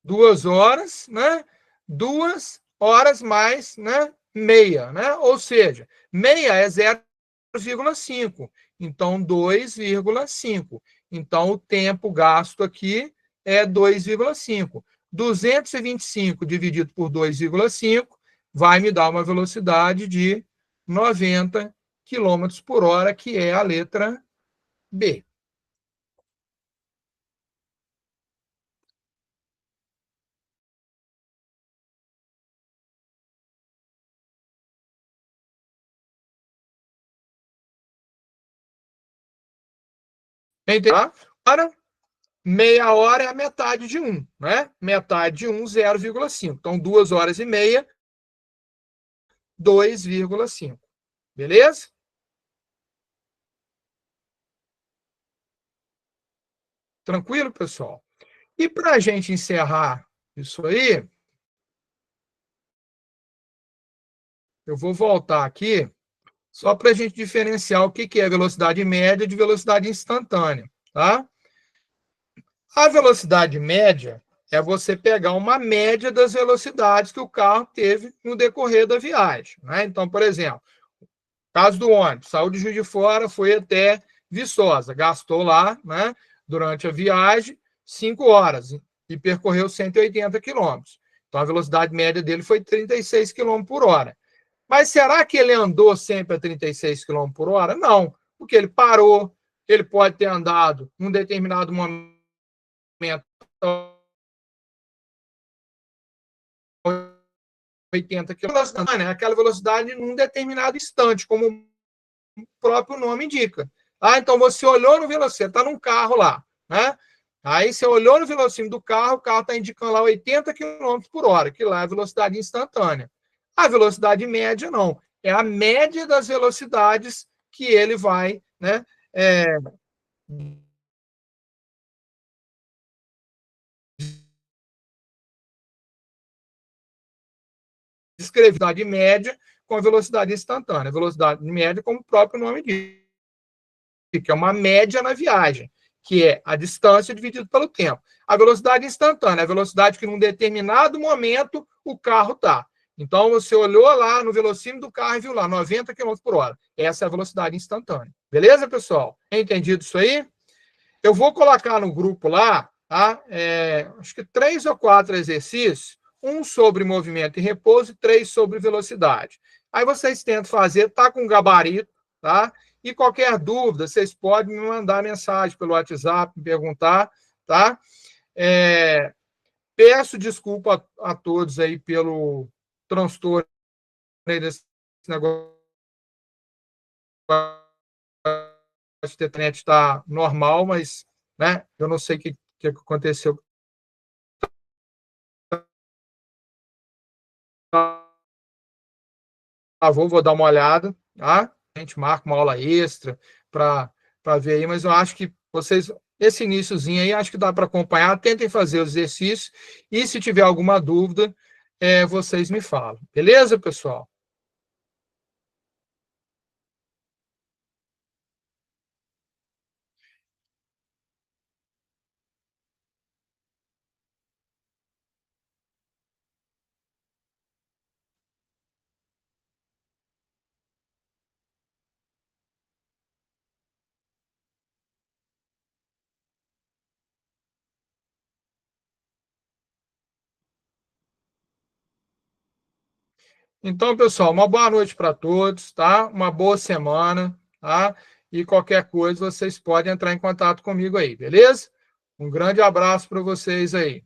2 horas, né? 2 horas mais, né? Meia, né? Ou seja, meia é 0,5. Então, 2,5. Então, o tempo gasto aqui é 2,5. 225 dividido por 2,5 vai me dar uma velocidade de 90 quilômetros por hora, que é a letra B. Entendeu? Para meia hora é a metade de 1, né? Metade de 1, 0,5. Então, 2 horas e meia, 2,5. Beleza? Tranquilo, pessoal? E para a gente encerrar isso aí, eu vou voltar aqui só para a gente diferenciar o que é velocidade média de velocidade instantânea, tá? A velocidade média é você pegar uma média das velocidades que o carro teve no decorrer da viagem, né? Então, por exemplo, caso do ônibus, saiu de Juiz de Fora, foi até Viçosa, gastou lá, né, durante a viagem, 5 horas e percorreu 180 quilômetros. Então, a velocidade média dele foi 36 quilômetros por hora. Mas será que ele andou sempre a 36 quilômetros por hora? Não, porque ele parou, ele pode ter andado num determinado momento 80 quilômetros, né? Aquela velocidade num determinado instante, como o próprio nome indica. Ah, então você olhou no velocímetro, está num carro lá, né? Aí você olhou no velocímetro do carro, o carro está indicando lá 80 quilômetros por hora, que lá é a velocidade instantânea. A velocidade média não, é a média das velocidades que ele vai, né? Descrever a velocidade média com a velocidade instantânea. A velocidade média, como o próprio nome diz, que é uma média na viagem, que é a distância dividida pelo tempo. A velocidade instantânea é a velocidade que, num determinado momento, o carro está. Então, você olhou lá no velocímetro do carro e viu lá 90 quilômetros por hora. Essa é a velocidade instantânea. Beleza, pessoal? Entendido isso aí? Eu vou colocar no grupo lá, tá? Acho que 3 ou 4 exercícios, um sobre movimento e repouso e 3 sobre velocidade. Aí vocês tentam fazer, tá com gabarito, tá? E qualquer dúvida, vocês podem me mandar mensagem pelo WhatsApp, me perguntar, tá? Peço desculpa a todos aí pelo transtorno aí desse negócio de internet está normal, mas, né, eu não sei o que aconteceu. Vou dar uma olhada, tá? A gente marca uma aula extra para ver aí, mas eu acho que vocês, esse iniciozinho aí, acho que dá para acompanhar. Tentem fazer os exercícios e, se tiver alguma dúvida, vocês me falam. Beleza, pessoal? Então, pessoal, uma boa noite para todos, tá? Uma boa semana, tá? E qualquer coisa, vocês podem entrar em contato comigo aí, beleza? Um grande abraço para vocês aí.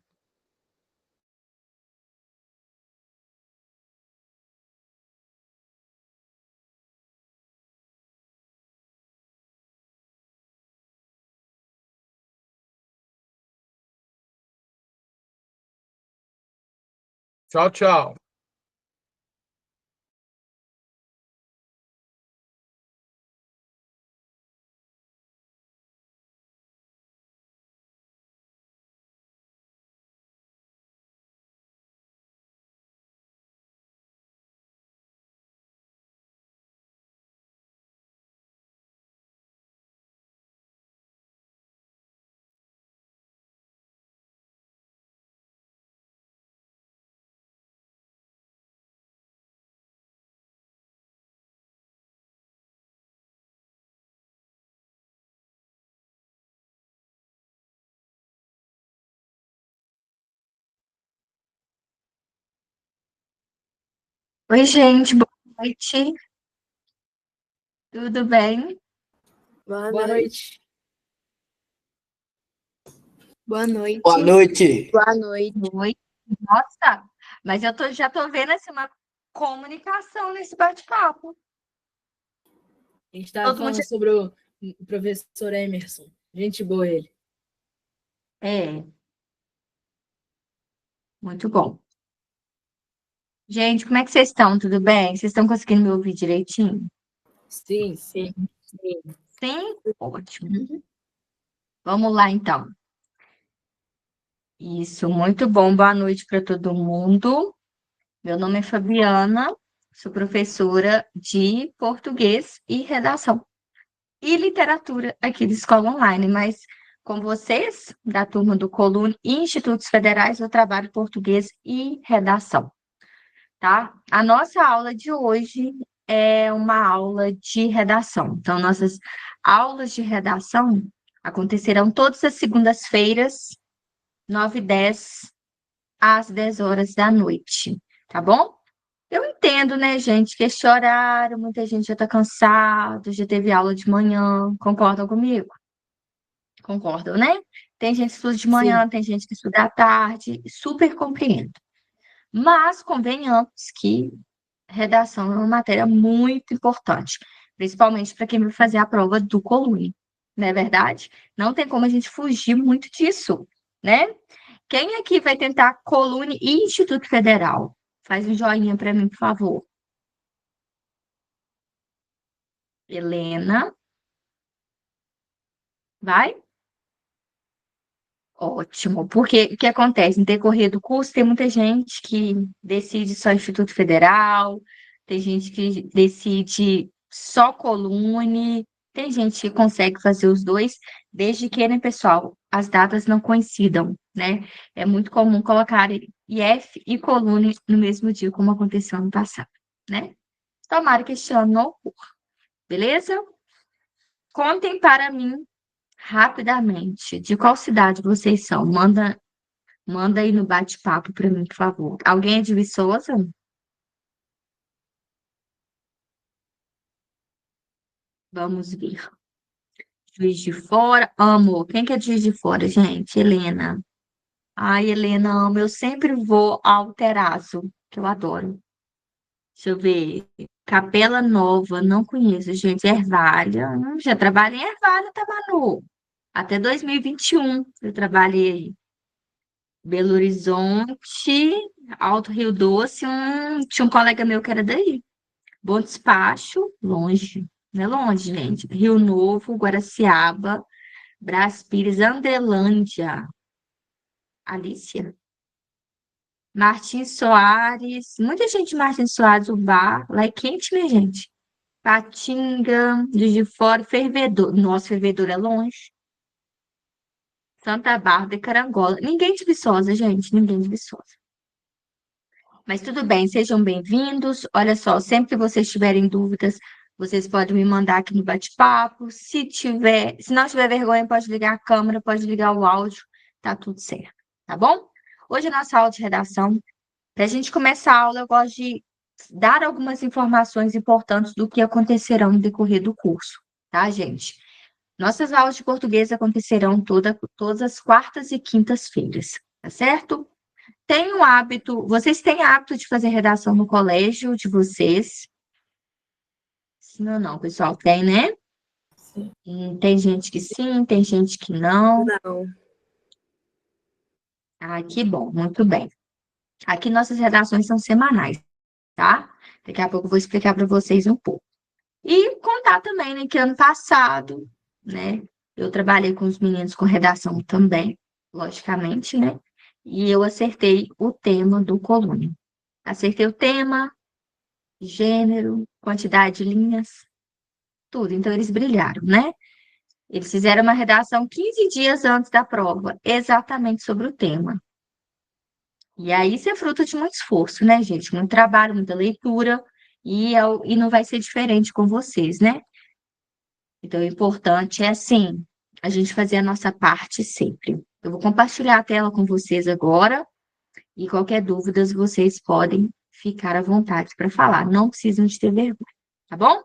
Tchau, tchau. Oi, gente, boa noite. Tudo bem? Boa Boa noite. Boa noite. Boa noite. Boa noite. Oi. Nossa, mas já tô vendo assim, uma comunicação nesse bate-papo. A gente estava Todo mundo falando sobre o professor Emerson. Gente boa ele. É, muito bom. Gente, como é que vocês estão? Tudo bem? Vocês estão conseguindo me ouvir direitinho? Sim. Sim. Sim? Ótimo. Vamos lá, então. Isso, muito bom. Boa noite para todo mundo. Meu nome é Fabiana, sou professora de português e redação e literatura aqui da Escola Online, mas com vocês, da turma do Colune e Institutos Federais, eu trabalho português e redação, tá? A nossa aula de hoje é uma aula de redação. Então, nossas aulas de redação acontecerão todas as segundas-feiras, 9h10 às 10 horas da noite, tá bom? Eu entendo, né, gente, que esse horário, muita gente já tá cansado, já teve aula de manhã, concordam comigo? Concordam, né? Tem gente que estuda de manhã, Sim. tem gente que estuda à tarde, super compreendo. Mas convenhamos que redação é uma matéria muito importante, principalmente para quem vai fazer a prova do Colune, não é verdade? Não tem como a gente fugir muito disso, né? Quem aqui vai tentar Colune e Instituto Federal? Faz um joinha para mim, por favor. Helena, vai? Ótimo, porque o que acontece? No decorrer do curso, tem muita gente que decide só Instituto Federal, tem gente que decide só Colune, tem gente que consegue fazer os dois, desde que, né, pessoal, as datas não coincidam, né? É muito comum colocar IF e Colune no mesmo dia, como aconteceu ano passado, né? Tomara que este ano não ocorra, beleza? Contem para mim rapidamente, de qual cidade vocês são? Manda aí no bate-papo para mim, por favor. Alguém é de Viçosa? Vamos ver. Juiz de Fora, amo. Quem que é de Juiz de Fora, gente? Helena. Ai, Helena, amo. Eu sempre vou ao Terraço, que eu adoro. Deixa eu ver. Capela Nova, não conheço, gente. Ervália. Já trabalhei em Ervália, tá, Manu? Até 2021 eu trabalhei aí. Belo Horizonte, Alto Rio Doce, tinha um colega meu que era daí. Bom Despacho, longe, não é longe, gente. Rio Novo, Guaraciaba, Brás Pires, Andrelândia, Alícia. Martins Soares, muita gente de Martins Soares, o bar, lá é quente, né, gente? Patinga, Juiz de Fora, Fervedor. Nossa, Fervedor é longe. Santa Bárbara e Carangola. Ninguém de Viçosa, gente, ninguém de Viçosa. Mas tudo bem, sejam bem-vindos. Olha só, sempre que vocês tiverem dúvidas, vocês podem me mandar aqui no bate-papo. Se não tiver vergonha, pode ligar a câmera, pode ligar o áudio, tá tudo certo, tá bom? Hoje a nossa aula de redação, para a gente começar a aula, eu gosto de dar algumas informações importantes do que acontecerão no decorrer do curso, tá, gente? Nossas aulas de português acontecerão todas as quartas e quintas-feiras, tá certo? Vocês têm hábito de fazer redação no colégio de vocês? Sim ou não, pessoal? Tem, né? Sim. Tem gente que sim, tem gente que não. Não. Ah, que bom, muito bem. Aqui nossas redações são semanais, tá? Daqui a pouco eu vou explicar para vocês um pouco. E contar também, né, que ano passado, né, eu trabalhei com os meninos com redação também, logicamente, né? E eu acertei o tema do Colune. Acertei o tema, gênero, quantidade de linhas, tudo. Então, eles brilharam, né? Eles fizeram uma redação 15 dias antes da prova, exatamente sobre o tema. E aí, isso é fruto de muito esforço, né, gente? Muito trabalho, muita leitura, e não vai ser diferente com vocês, né? Então, o importante é, assim, a gente fazer a nossa parte sempre. Eu vou compartilhar a tela com vocês agora, e qualquer dúvida vocês podem ficar à vontade para falar. Não precisam de ter vergonha, tá bom?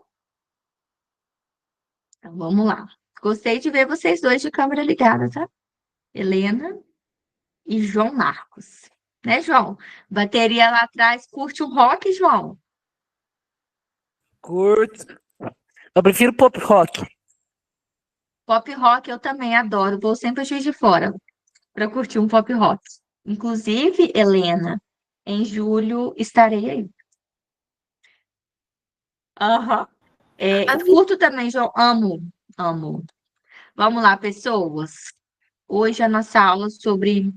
Então, vamos lá. Gostei de ver vocês dois de câmera ligada, tá? Helena e João Marcos. Né, João? Bateria lá atrás, curte um rock, João? Curto. Eu prefiro pop rock. Pop rock eu também adoro. Vou sempre a Juiz de Fora para curtir um pop rock. Inclusive, Helena, em julho estarei aí. Aham. Eu curto também, João. Amo, amo. Vamos lá, pessoas. Hoje a nossa aula é sobre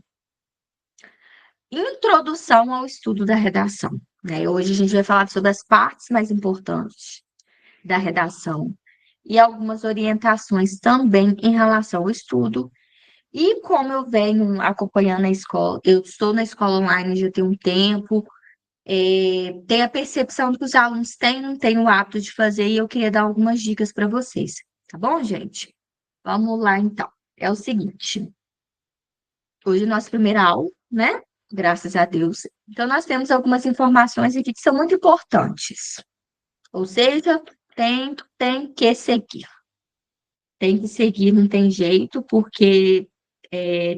introdução ao estudo da redação, né? Hoje a gente vai falar sobre as partes mais importantes da redação e algumas orientações também em relação ao estudo. E como eu venho acompanhando a escola, eu estou na escola online já tem um tempo, tenho a percepção de que os alunos não têm o hábito de fazer, e eu queria dar algumas dicas para vocês, tá bom, gente? Vamos lá, então. É o seguinte, hoje é nossa primeira aula, né? Graças a Deus. Então, nós temos algumas informações aqui que são muito importantes. Ou seja, tem que seguir. Tem que seguir, não tem jeito, porque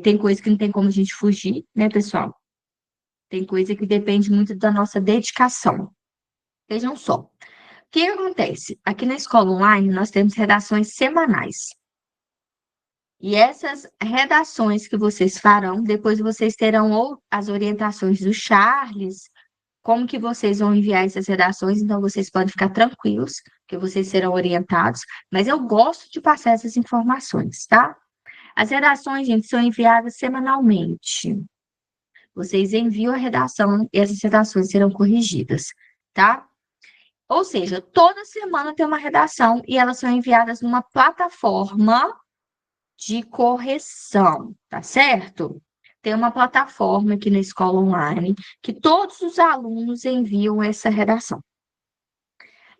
tem coisa que não tem como a gente fugir, né, pessoal? Tem coisa que depende muito da nossa dedicação. Vejam só. O que acontece? Aqui na escola online, nós temos redações semanais. E essas redações que vocês farão, depois vocês terão ou as orientações do Charles, como que vocês vão enviar essas redações, então vocês podem ficar tranquilos, que vocês serão orientados, mas eu gosto de passar essas informações, tá? As redações, gente, são enviadas semanalmente. Vocês enviam a redação e essas redações serão corrigidas, tá? Ou seja, toda semana tem uma redação e elas são enviadas numa plataforma de correção, tá certo? Tem uma plataforma aqui na escola online que todos os alunos enviam essa redação.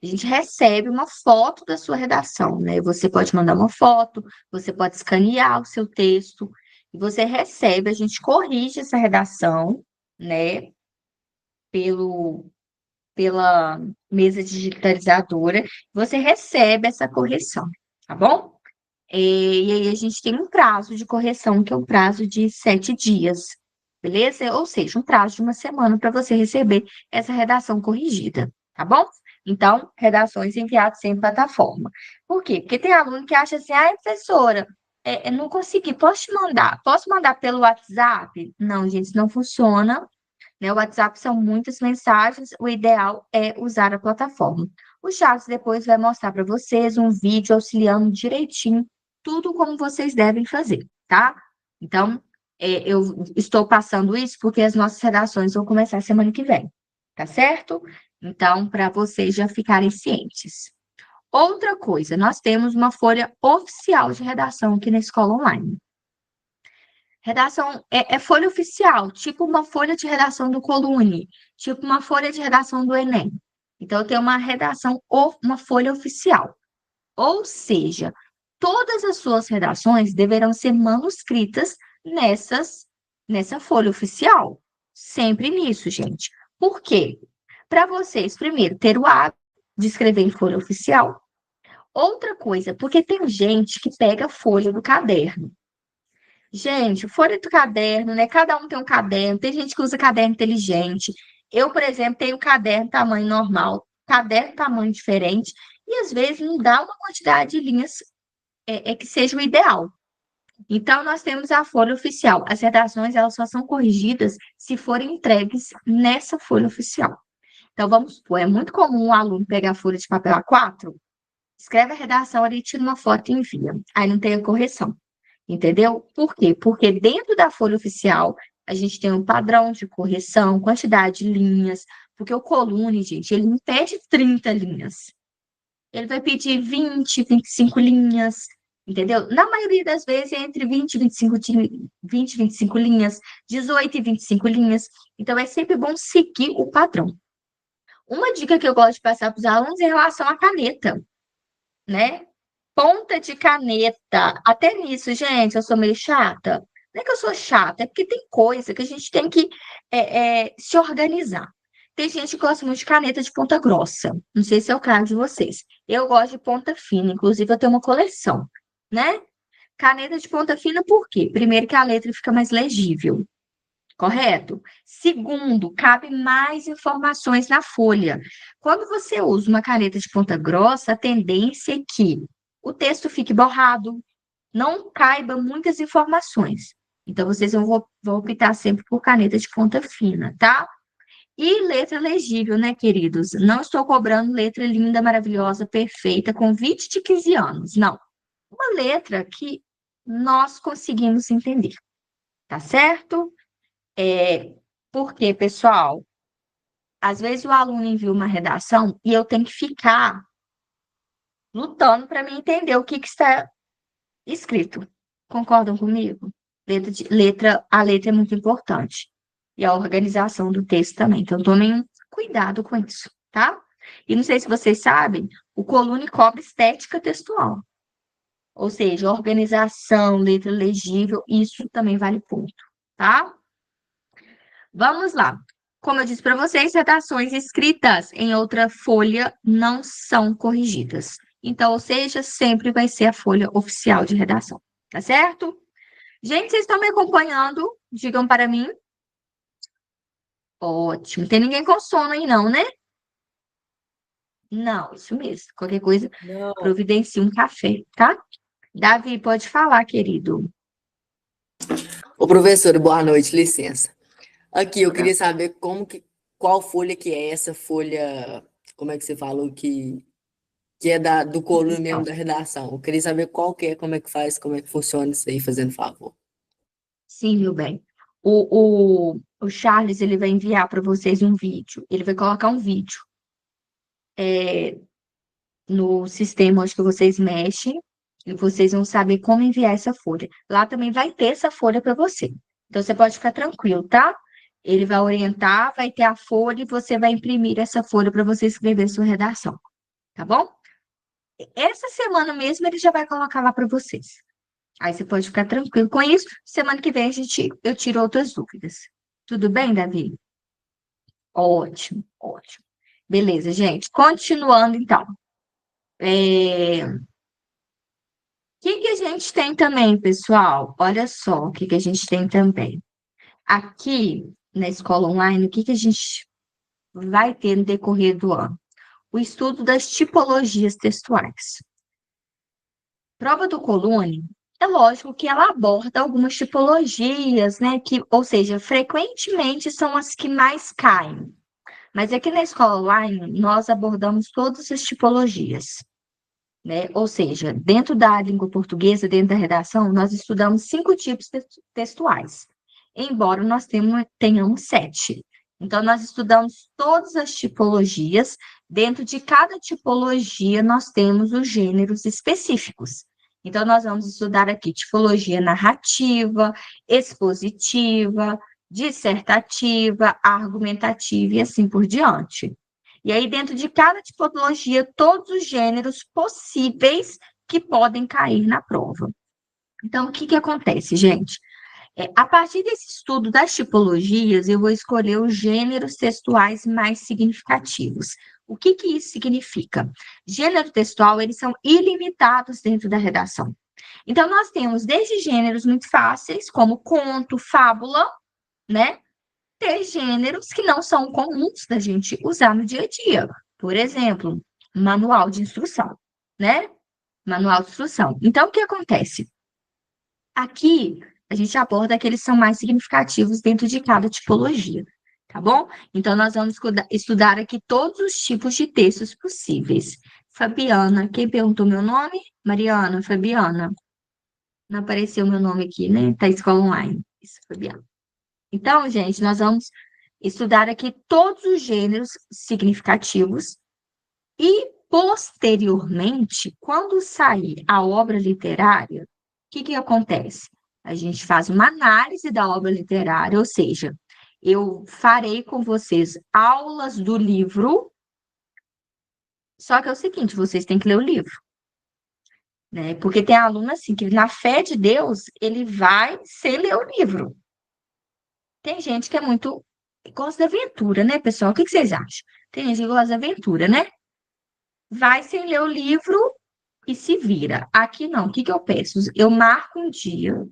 A gente recebe uma foto da sua redação, né? Você pode mandar uma foto, você pode escanear o seu texto, e você recebe, a gente corrige essa redação, né? Pela mesa digitalizadora, você recebe essa correção, tá bom? E aí a gente tem um prazo de correção, que é um prazo de 7 dias, beleza? Ou seja, um prazo de uma semana para você receber essa redação corrigida, tá bom? Então, redações enviadas sem plataforma. Por quê? Porque tem aluno que acha assim, professora, não consegui, posso mandar pelo WhatsApp? Não, gente, isso não funciona, né? O WhatsApp são muitas mensagens, o ideal é usar a plataforma. O Charles depois vai mostrar para vocês um vídeo auxiliando direitinho tudo como vocês devem fazer, tá? Então, eu estou passando isso porque as nossas redações vão começar semana que vem, tá certo? Então, para vocês já ficarem cientes. Outra coisa, nós temos uma folha oficial de redação aqui na escola online. Redação é folha oficial, tipo uma folha de redação do Colune, tipo uma folha de redação do Enem. Então, eu tenho uma redação ou uma folha oficial. Ou seja, todas as suas redações deverão ser manuscritas nessa folha oficial. Sempre nisso, gente. Por quê? Para vocês, primeiro, ter o hábito de escrever em folha oficial. Outra coisa, porque tem gente que pega a folha do caderno. Gente, folha do caderno, né? Cada um tem um caderno. Tem gente que usa caderno inteligente. Eu, por exemplo, tenho caderno tamanho normal, caderno tamanho diferente. E, às vezes, não dá uma quantidade de linhas que seja o ideal. Então, nós temos a folha oficial. As redações, elas só são corrigidas se forem entregues nessa folha oficial. Então, vamos supor, é muito comum um aluno pegar a folha de papel A4, escreve a redação ali, tira uma foto e envia. Aí não tem a correção. Entendeu? Por quê? Porque dentro da folha oficial, a gente tem um padrão de correção, quantidade de linhas, porque o Colune, gente, ele não pede 30 linhas. Ele vai pedir 20, 25 linhas, entendeu? Na maioria das vezes é entre 20 e 25 linhas, 18 e 25 linhas. Então, é sempre bom seguir o padrão. Uma dica que eu gosto de passar para os alunos é em relação à caneta, né? Ponta de caneta. Até nisso, gente, eu sou meio chata. Não é que eu sou chata, é porque tem coisa que a gente tem que se organizar. Tem gente que gosta muito de caneta de ponta grossa. Não sei se é o caso de vocês. Eu gosto de ponta fina, inclusive eu tenho uma coleção, né? Caneta de ponta fina, por quê? Primeiro que a letra fica mais legível, correto? Segundo, cabe mais informações na folha. Quando você usa uma caneta de ponta grossa, a tendência é que o texto fique borrado, não caiba muitas informações. Então, vocês vão optar sempre por caneta de ponta fina, tá? E letra legível, né, queridos? Não estou cobrando letra linda, maravilhosa, perfeita, com 20 de 15 anos. Não. Uma letra que nós conseguimos entender, tá certo? Porque, pessoal, às vezes o aluno envia uma redação e eu tenho que ficar lutando para me entender o que está escrito. Concordam comigo? A letra é muito importante. E a organização do texto também. Então, tomem cuidado com isso, tá? E não sei se vocês sabem, o Colune cobra estética textual. Ou seja, organização, letra legível, isso também vale ponto, tá? Vamos lá. Como eu disse para vocês, redações escritas em outra folha não são corrigidas. Então, ou seja, sempre vai ser a folha oficial de redação, tá certo? Gente, vocês estão me acompanhando? Digam para mim. Ótimo. Tem ninguém com sono aí, não, né? Não, isso mesmo. Qualquer coisa, Não. providencie um café, tá? Davi, pode falar, querido. Ô, professor, boa noite, licença. Aqui, eu queria saber qual folha que é essa folha, como é que você falou que é do Colune mesmo da redação. Eu queria saber qual que é, como é que faz, como é que funciona isso aí, fazendo favor. Sim, meu bem. O Charles, ele vai enviar para vocês um vídeo. Ele vai colocar um vídeo no sistema onde que vocês mexem e vocês vão saber como enviar essa folha. Lá também vai ter essa folha para você. Então, você pode ficar tranquilo, tá? Ele vai orientar, vai ter a folha e você vai imprimir essa folha para você escrever sua redação. Tá bom? Essa semana mesmo ele já vai colocar lá para vocês. Aí você pode ficar tranquilo com isso. Semana que vem eu tiro outras dúvidas. Tudo bem, Davi? Ótimo, ótimo. Beleza, gente. Continuando, então. O que a gente tem também, pessoal? Olha só o que a gente tem também. Aqui, na escola online, o que a gente vai ter no decorrer do ano? O estudo das tipologias textuais. Prova do Colune, é lógico que ela aborda algumas tipologias, né? Ou seja, frequentemente são as que mais caem. Mas aqui na escola online, nós abordamos todas as tipologias, né? Ou seja, dentro da língua portuguesa, dentro da redação, nós estudamos 5 tipos textuais, embora nós tenhamos 7. Então, nós estudamos todas as tipologias. Dentro de cada tipologia, nós temos os gêneros específicos. Então, nós vamos estudar aqui tipologia narrativa, expositiva, dissertativa, argumentativa e assim por diante. E aí, dentro de cada tipologia, todos os gêneros possíveis que podem cair na prova. Então, o que acontece, gente? A partir desse estudo das tipologias, eu vou escolher os gêneros textuais mais significativos. O que isso significa? Gênero textual, eles são ilimitados dentro da redação. Então, nós temos desde gêneros muito fáceis, como conto, fábula, né? Ter gêneros que não são comuns da gente usar no dia a dia. Por exemplo, manual de instrução, né? Manual de instrução. Então, o que acontece? Aqui, a gente aborda aqueles que são mais significativos dentro de cada tipologia, tá bom? Então, nós vamos estudar aqui todos os tipos de textos possíveis. Fabiana, quem perguntou meu nome? Mariana, Fabiana. Não apareceu meu nome aqui, né? Tá escola online. Isso, Fabiana. Então, gente, nós vamos estudar aqui todos os gêneros significativos e, posteriormente, quando sair a obra literária, o que acontece? A gente faz uma análise da obra literária, ou seja, eu farei com vocês aulas do livro, só que é o seguinte, vocês têm que ler o livro, né? Porque tem aluno assim, que na fé de Deus, ele vai sem ler o livro. Tem gente que é muito gosta de aventura, né, pessoal? O que vocês acham? Tem gente que gosta de aventura, né? Vai sem ler o livro e se vira. Aqui não. O que eu peço? Eu marco um dia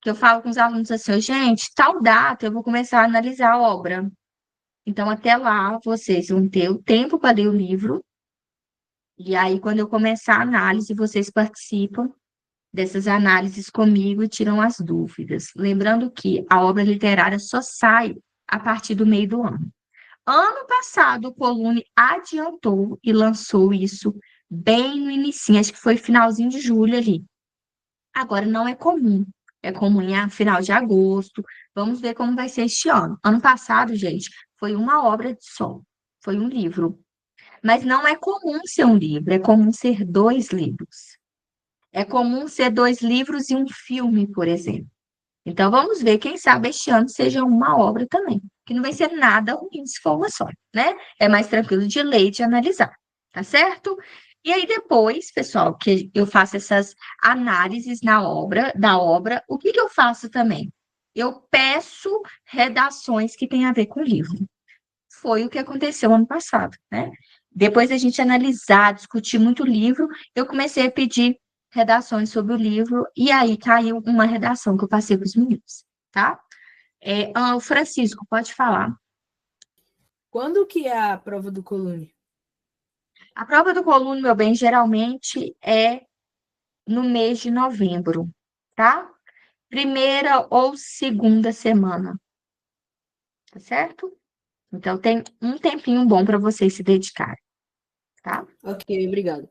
que eu falo com os alunos assim, "Ô, gente, tal data eu vou começar a analisar a obra. Então, até lá, vocês vão ter o tempo para ler o livro. E aí, quando eu começar a análise, vocês participam dessas análises comigo e tiram as dúvidas. Lembrando que a obra literária só sai a partir do meio do ano. Ano passado, o Colune adiantou e lançou isso bem no início, acho que foi finalzinho de julho ali. Agora, não é comum. É comum em final de agosto. Vamos ver como vai ser este ano. Ano passado, gente, foi uma obra só. Foi um livro. Mas não é comum ser um livro, é comum ser 2 livros. É comum ser 2 livros e um filme, por exemplo. Então, vamos ver, quem sabe este ano seja uma obra também, que não vai ser nada ruim se for uma só, né? É mais tranquilo de ler e de analisar, tá certo? E aí, depois, pessoal, que eu faço essas análises da obra, o que eu faço também? Eu peço redações que têm a ver com o livro. Foi o que aconteceu ano passado, né? Depois da gente analisar, discutir muito o livro, eu comecei a pedir redações sobre o livro, e aí caiu uma redação que eu passei para os meninos, tá? O Francisco, pode falar. Quando que é a prova do Colune? A prova do Colune, meu bem, geralmente é no mês de novembro, tá? Primeira ou segunda semana, tá certo? Então, tem um tempinho bom para vocês se dedicarem, tá? Ok, obrigado.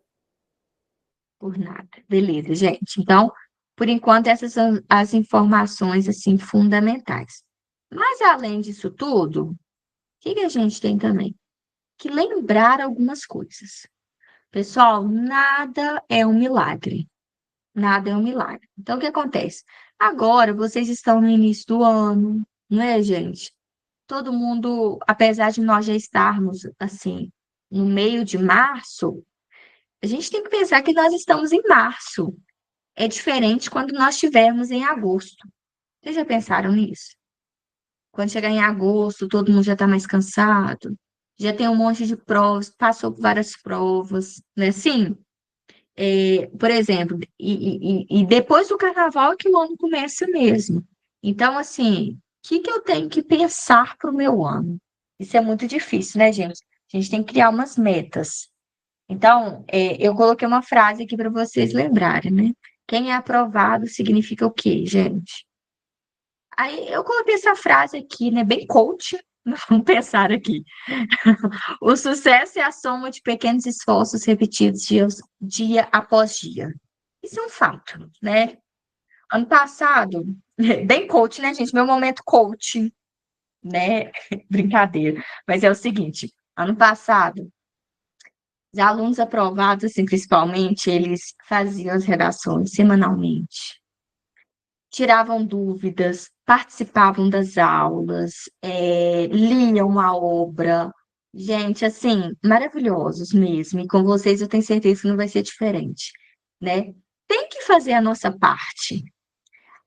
Por nada. Beleza, gente. Então, por enquanto, essas são as informações, assim, fundamentais. Mas, além disso tudo, o que a gente tem também? Que lembrar algumas coisas. Pessoal, nada é um milagre. Nada é um milagre. Então, o que acontece? Agora, vocês estão no início do ano, não é, gente? Todo mundo, apesar de nós já estarmos, assim, no meio de março, a gente tem que pensar que nós estamos em março. É diferente quando nós estivermos em agosto. Vocês já pensaram nisso? Quando chegar em agosto, todo mundo já está mais cansado, já tem um monte de provas, passou por várias provas, né? Sim, por exemplo, e depois do carnaval é que o ano começa mesmo. Então, assim, o que eu tenho que pensar para o meu ano? Isso é muito difícil, né, gente? A gente tem que criar umas metas. Então, eu coloquei uma frase aqui para vocês lembrarem, né? Quem é aprovado significa o quê, gente? Aí eu coloquei essa frase aqui, né? Bem coach. Vamos pensar aqui. O sucesso é a soma de pequenos esforços repetidos dia após dia. Isso é um fato, né? Ano passado, bem coach, né, gente? Meu momento coach, né? Brincadeira. Mas é o seguinte: ano passado, os alunos aprovados, assim, principalmente, eles faziam as redações semanalmente, tiravam dúvidas, participavam das aulas, liam a obra. Gente, assim, maravilhosos mesmo. E com vocês eu tenho certeza que não vai ser diferente, né? Tem que fazer a nossa parte.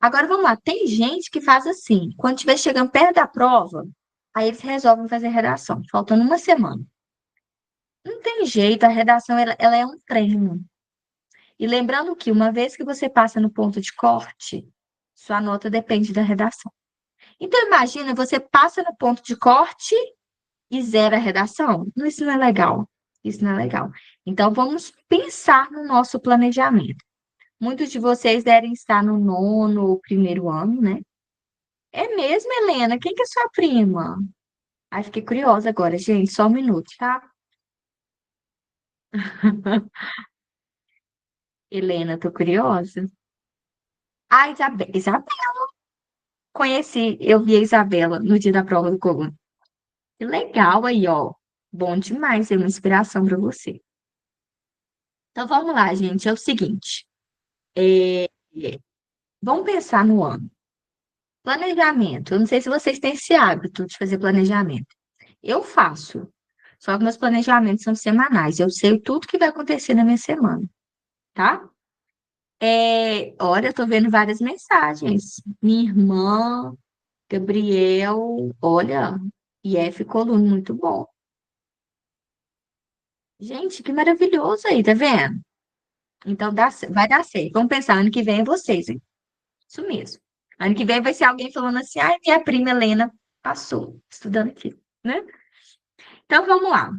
Agora vamos lá, tem gente que faz assim, quando estiver chegando perto da prova, aí eles resolvem fazer redação, faltando uma semana. Não tem jeito, a redação ela é um treino. E lembrando que uma vez que você passa no ponto de corte, sua nota depende da redação. Então, imagina, você passa no ponto de corte e zera a redação. Isso não é legal. Isso não é legal. Então, vamos pensar no nosso planejamento. Muitos de vocês devem estar no nono ou primeiro ano, né? É mesmo, Helena? Quem que é sua prima? Ai, fiquei curiosa agora, gente. Só um minuto, tá? Helena, tô curiosa. Ah, Isabela. Conheci, eu vi a Isabela no dia da prova do Coluna. Que legal aí, ó. Bom demais, é uma inspiração para você. Então vamos lá, gente. É o seguinte. é, Vamos pensar no ano. Planejamento. Eu não sei se vocês têm esse hábito de fazer planejamento. Eu faço. Só que meus planejamentos são semanais. Eu sei tudo que vai acontecer na minha semana, tá? Olha, eu tô vendo várias mensagens. Minha irmã Gabriel, olha, IF Coluna, muito bom. Gente, que maravilhoso aí, tá vendo? Então vai dar certo. Vamos pensar, ano que vem é vocês, hein? Isso mesmo. Ano que vem vai ser alguém falando assim, ai, minha prima Helena passou, estudando aqui, né? Então, vamos lá.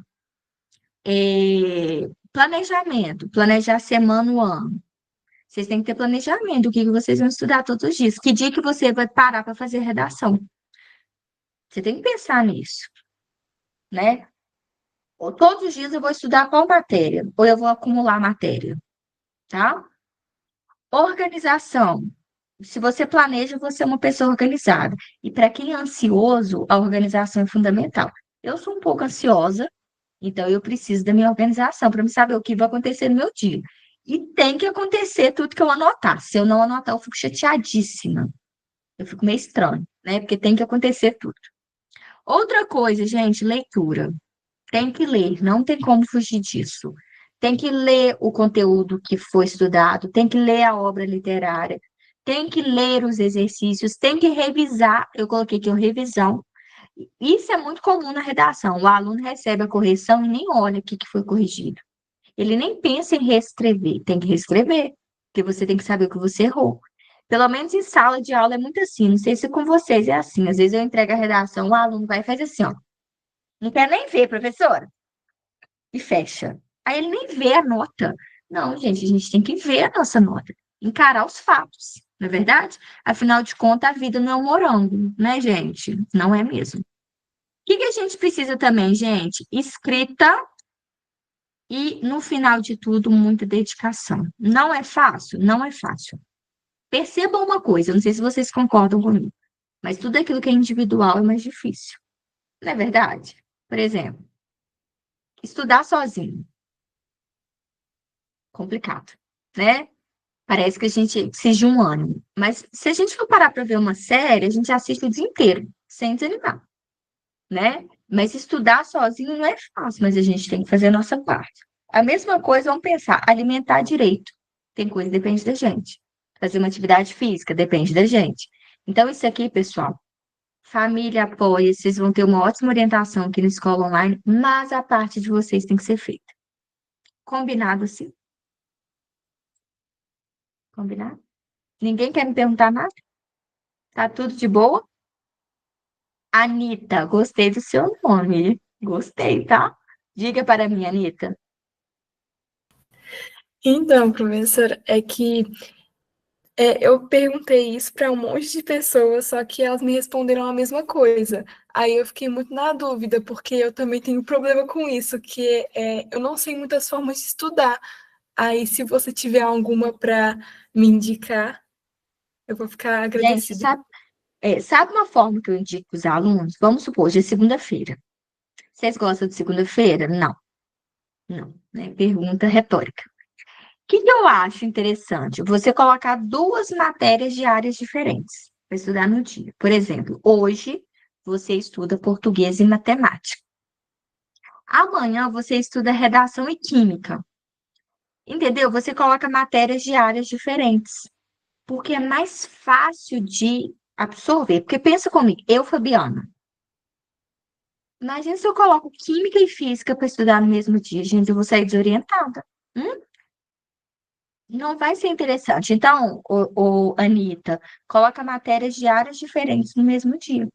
Planejamento, planejar a semana, o ano. Vocês têm que ter planejamento, o que que vocês vão estudar todos os dias. Que dia que você vai parar para fazer redação? Você tem que pensar nisso, né? Ou todos os dias eu vou estudar qual matéria, ou eu vou acumular matéria, tá? Organização. Se você planeja, você é uma pessoa organizada. E para quem é ansioso, a organização é fundamental. Eu sou um pouco ansiosa, então eu preciso da minha organização para me saber o que vai acontecer no meu dia. E tem que acontecer tudo que eu anotar. Se eu não anotar, eu fico chateadíssima. Eu fico meio estranho, né? Porque tem que acontecer tudo. Outra coisa, gente, leitura. Tem que ler, não tem como fugir disso. Tem que ler o conteúdo que foi estudado, tem que ler a obra literária, tem que ler os exercícios, tem que revisar. Eu coloquei aqui o revisão. Isso é muito comum na redação. O aluno recebe a correção e nem olha o que foi corrigido. Ele nem pensa em reescrever, tem que reescrever, porque você tem que saber o que você errou. Pelo menos em sala de aula é muito assim. Não sei se com vocês é assim. Às vezes eu entrego a redação, o aluno vai e faz assim, ó. Não quer nem ver, professora. E fecha. Aí ele nem vê a nota. Não, gente, a gente tem que ver a nossa nota. Encarar os fatos, não é verdade? Afinal de contas, a vida não é um morango, né, gente? Não é mesmo. O que a gente precisa também, gente? Escrita e, no final de tudo, muita dedicação. Não é fácil? Não é fácil. Percebam uma coisa, não sei se vocês concordam comigo, mas tudo aquilo que é individual é mais difícil. Não é verdade? Por exemplo, estudar sozinho. Complicado, né? Parece que a gente precisa de um ânimo. Mas se a gente for parar para ver uma série, a gente assiste o dia inteiro, sem desanimar, né? Mas estudar sozinho não é fácil, mas a gente tem que fazer a nossa parte. A mesma coisa, vamos pensar, alimentar direito. Tem coisa que depende da gente. Fazer uma atividade física depende da gente. Então, isso aqui, pessoal, família apoia, vocês vão ter uma ótima orientação aqui na escola online, mas a parte de vocês tem que ser feita. Combinado, assim? Combinado? Ninguém quer me perguntar nada? Tá tudo de boa? Anitta, gostei do seu nome. Gostei, tá? Diga para mim, Anitta. Então, professora, é que eu perguntei isso para um monte de pessoas, só que elas me responderam a mesma coisa. Aí eu fiquei muito na dúvida, porque eu também tenho problema com isso, que eu não sei muitas formas de estudar. Aí, se você tiver alguma para me indicar, eu vou ficar Gente, agradecida. sabe uma forma que eu indico os alunos? Vamos supor, hoje é segunda-feira. Vocês gostam de segunda-feira? Não. Não, né? Pergunta retórica. O que eu acho interessante? Você colocar duas matérias de áreas diferentes para estudar no dia. Por exemplo, hoje você estuda português e matemática. Amanhã você estuda redação e química. Entendeu? Você coloca matérias de áreas diferentes, porque é mais fácil de absorver. Porque pensa comigo, eu, Fabiana, imagina se eu coloco química e física para estudar no mesmo dia, gente, eu vou sair desorientada. Não vai ser interessante. Então, Anitta, coloca matérias de áreas diferentes no mesmo dia.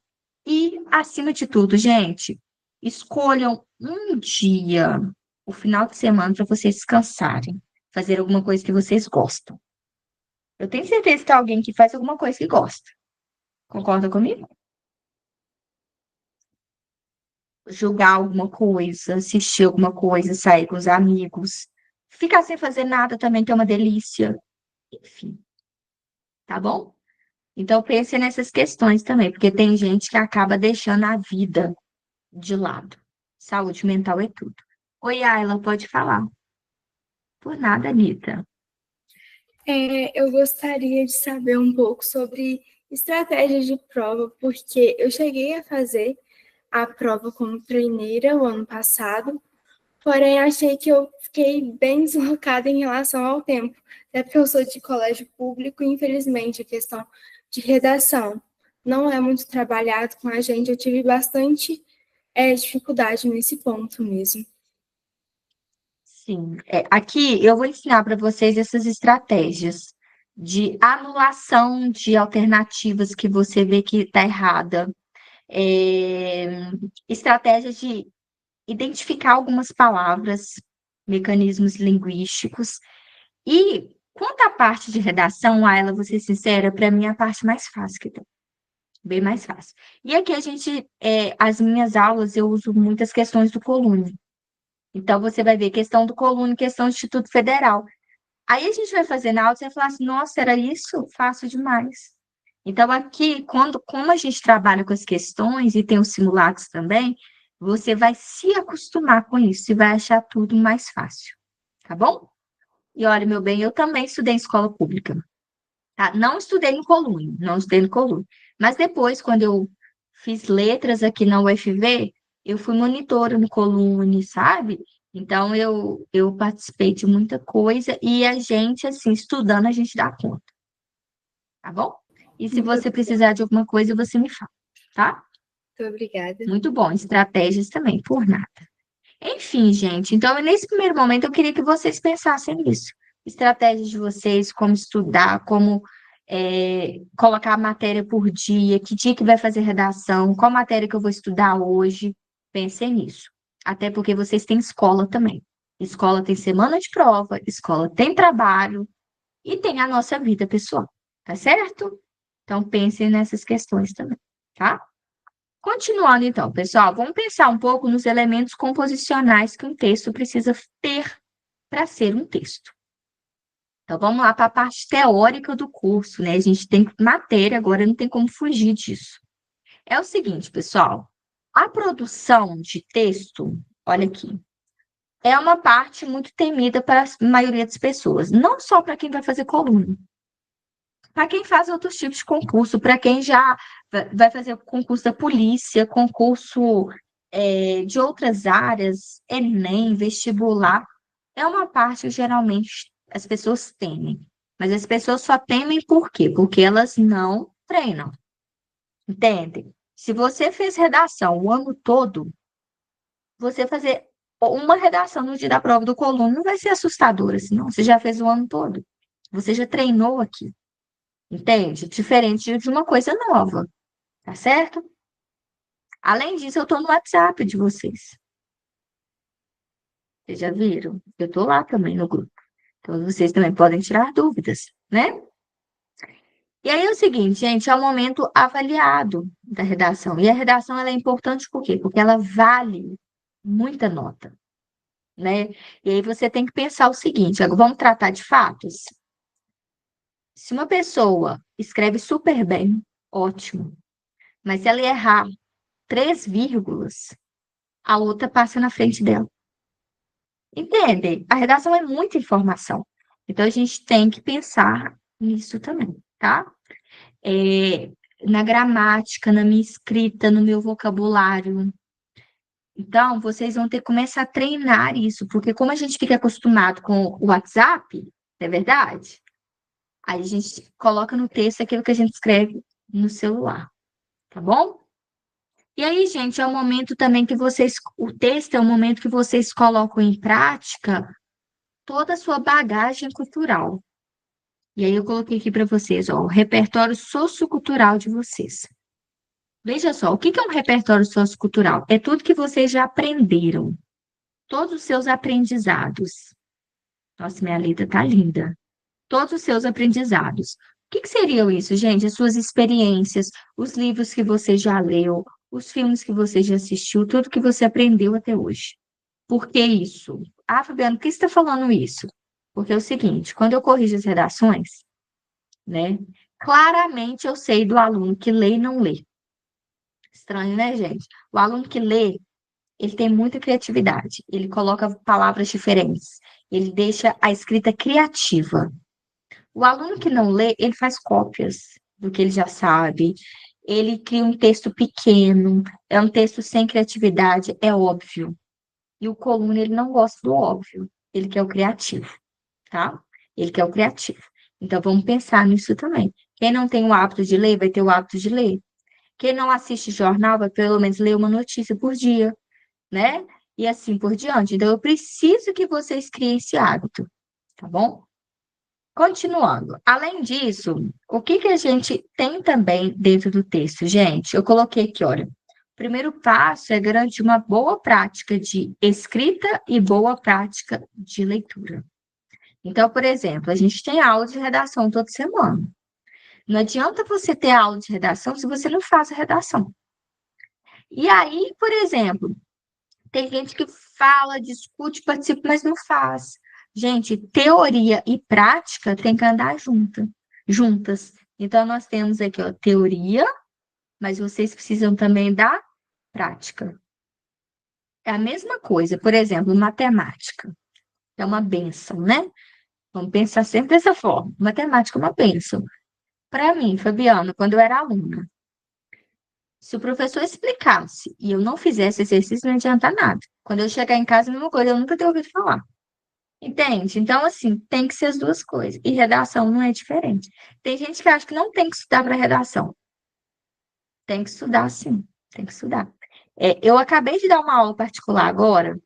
E, acima de tudo, gente, escolham um dia, o final de semana, para vocês descansarem, fazer alguma coisa que vocês gostam. Eu tenho certeza que tem alguém que faz alguma coisa que gosta. Concorda comigo? Jogar alguma coisa, assistir alguma coisa, sair com os amigos. Ficar sem fazer nada também que é uma delícia. Enfim, tá bom? Então pense nessas questões também, porque tem gente que acaba deixando a vida de lado. Saúde mental é tudo. Oi, Ayla, pode falar. Por nada, Anitta. Eu gostaria de saber um pouco sobre estratégias de prova, porque eu cheguei a fazer a prova como treineira o ano passado, porém achei que eu fiquei bem deslocada em relação ao tempo, até porque eu sou de colégio público e, infelizmente, a questão de redação não é muito trabalhado com a gente. Eu tive bastante dificuldade nesse ponto mesmo. Sim. Aqui eu vou ensinar para vocês essas estratégias de anulação de alternativas que você vê que está errada. Estratégias de identificar algumas palavras, mecanismos linguísticos. E quanto à parte de redação, Ayla, vou ser sincera, para mim é a parte mais fácil que tem. Bem mais fácil. E aqui as minhas aulas, eu uso muitas questões do Colune. Então, você vai ver questão do Colune, questão do Instituto Federal. Aí a gente vai fazer na aula, você vai falar assim, nossa, era isso? Fácil demais. Então, aqui, como a gente trabalha com as questões e tem os simulados também, você vai se acostumar com isso e vai achar tudo mais fácil. Tá bom? E olha, meu bem, eu também estudei em escola pública. Tá? Não estudei no Colune, não estudei no Colune. Mas depois, quando eu fiz letras aqui na UFV, eu fui monitora no Colune, sabe? Então, eu participei de muita coisa e a gente, assim, estudando, a gente dá conta. Tá bom? E se você precisar de alguma coisa, você me fala, tá? Muito obrigada. Muito bom. Estratégias também, por nada. Enfim, gente, então, nesse primeiro momento, eu queria que vocês pensassem nisso. Estratégias de vocês, como estudar, como colocar a matéria por dia, que dia que vai fazer redação, qual matéria que eu vou estudar hoje. Pensem nisso. Até porque vocês têm escola também. Escola tem semana de prova, escola tem trabalho e tem a nossa vida pessoal, tá certo? Então, pensem nessas questões também, tá? Continuando, então, pessoal, vamos pensar um pouco nos elementos composicionais que um texto precisa ter para ser um texto. Então, vamos lá para a parte teórica do curso, né? A gente tem matéria, agora não tem como fugir disso. É o seguinte, pessoal, a produção de texto, olha aqui, é uma parte muito temida para a maioria das pessoas, não só para quem vai fazer coluna, para quem faz outros tipos de concurso, para quem já vai fazer concurso da polícia, concurso de outras áreas, Enem, vestibular, é uma parte que geralmente as pessoas temem. Mas as pessoas só temem por quê? Porque elas não treinam. Entendem? Se você fez redação o ano todo, você fazer uma redação no dia da prova do Colune não vai ser assustador assim, não. Você já fez o ano todo. Você já treinou aqui. Entende? Diferente de uma coisa nova. Tá certo? Além disso, eu estou no WhatsApp de vocês. Vocês já viram? Eu estou lá também no grupo. Então, vocês também podem tirar dúvidas, né? E aí é o seguinte, gente, é o momento avaliado da redação. E a redação ela é importante por quê? Porque ela vale muita nota, né? E aí você tem que pensar o seguinte, vamos tratar de fatos? Se uma pessoa escreve super bem, ótimo. Mas se ela errar 3 vírgulas, a outra passa na frente dela. Entende? A redação é muita informação. Então, a gente tem que pensar nisso também, tá? Na gramática, na minha escrita, no meu vocabulário. Então, vocês vão ter que começar a treinar isso, porque como a gente fica acostumado com o WhatsApp, não é verdade? Aí a gente coloca no texto aquilo que a gente escreve no celular, tá bom? E aí, gente, é o momento também que o texto é o momento que vocês colocam em prática toda a sua bagagem cultural. E aí eu coloquei aqui para vocês, ó, o repertório sociocultural de vocês. Veja só, o que é um repertório sociocultural? É tudo que vocês já aprenderam, todos os seus aprendizados. Nossa, minha letra tá linda. Todos os seus aprendizados. O que seriam isso, gente? As suas experiências, os livros que você já leu, os filmes que você já assistiu, tudo que você aprendeu até hoje. Por que isso? Ah, Fabiano, por que você está falando isso? Porque é o seguinte, quando eu corrijo as redações, né, claramente eu sei do aluno que lê e não lê. Estranho, né, gente? O aluno que lê, ele tem muita criatividade, ele coloca palavras diferentes, ele deixa a escrita criativa. O aluno que não lê, ele faz cópias do que ele já sabe, ele cria um texto pequeno, é um texto sem criatividade, é óbvio. E o Colune, ele não gosta do óbvio, ele quer o criativo, tá? Ele quer o criativo. Então, vamos pensar nisso também. Quem não tem o hábito de ler, vai ter o hábito de ler. Quem não assiste jornal vai pelo menos ler uma notícia por dia, né? E assim por diante. Então, eu preciso que vocês criem esse hábito, tá bom? Continuando. Além disso, o que a gente tem também dentro do texto? Gente, eu coloquei aqui, olha. O primeiro passo é garantir uma boa prática de escrita e boa prática de leitura. Então, por exemplo, a gente tem aula de redação toda semana. Não adianta você ter aula de redação se você não faz a redação. E aí, por exemplo, tem gente que fala, discute, participa, mas não faz. Gente, teoria e prática tem que andar juntas. Então, nós temos aqui, ó, teoria, mas vocês precisam também da prática. É a mesma coisa, por exemplo, matemática. É uma bênção, né? Vamos pensar sempre dessa forma. Matemática é uma bênção. Para mim, Fabiana, quando eu era aluna, se o professor explicasse e eu não fizesse exercício, não adianta nada. Quando eu chegar em casa, a mesma coisa, eu nunca tenho ouvido falar. Entende? Então, assim, tem que ser as duas coisas. E redação não é diferente. Tem gente que acha que não tem que estudar para redação. Tem que estudar, sim. Tem que estudar. Eu acabei de dar uma aula particular agora.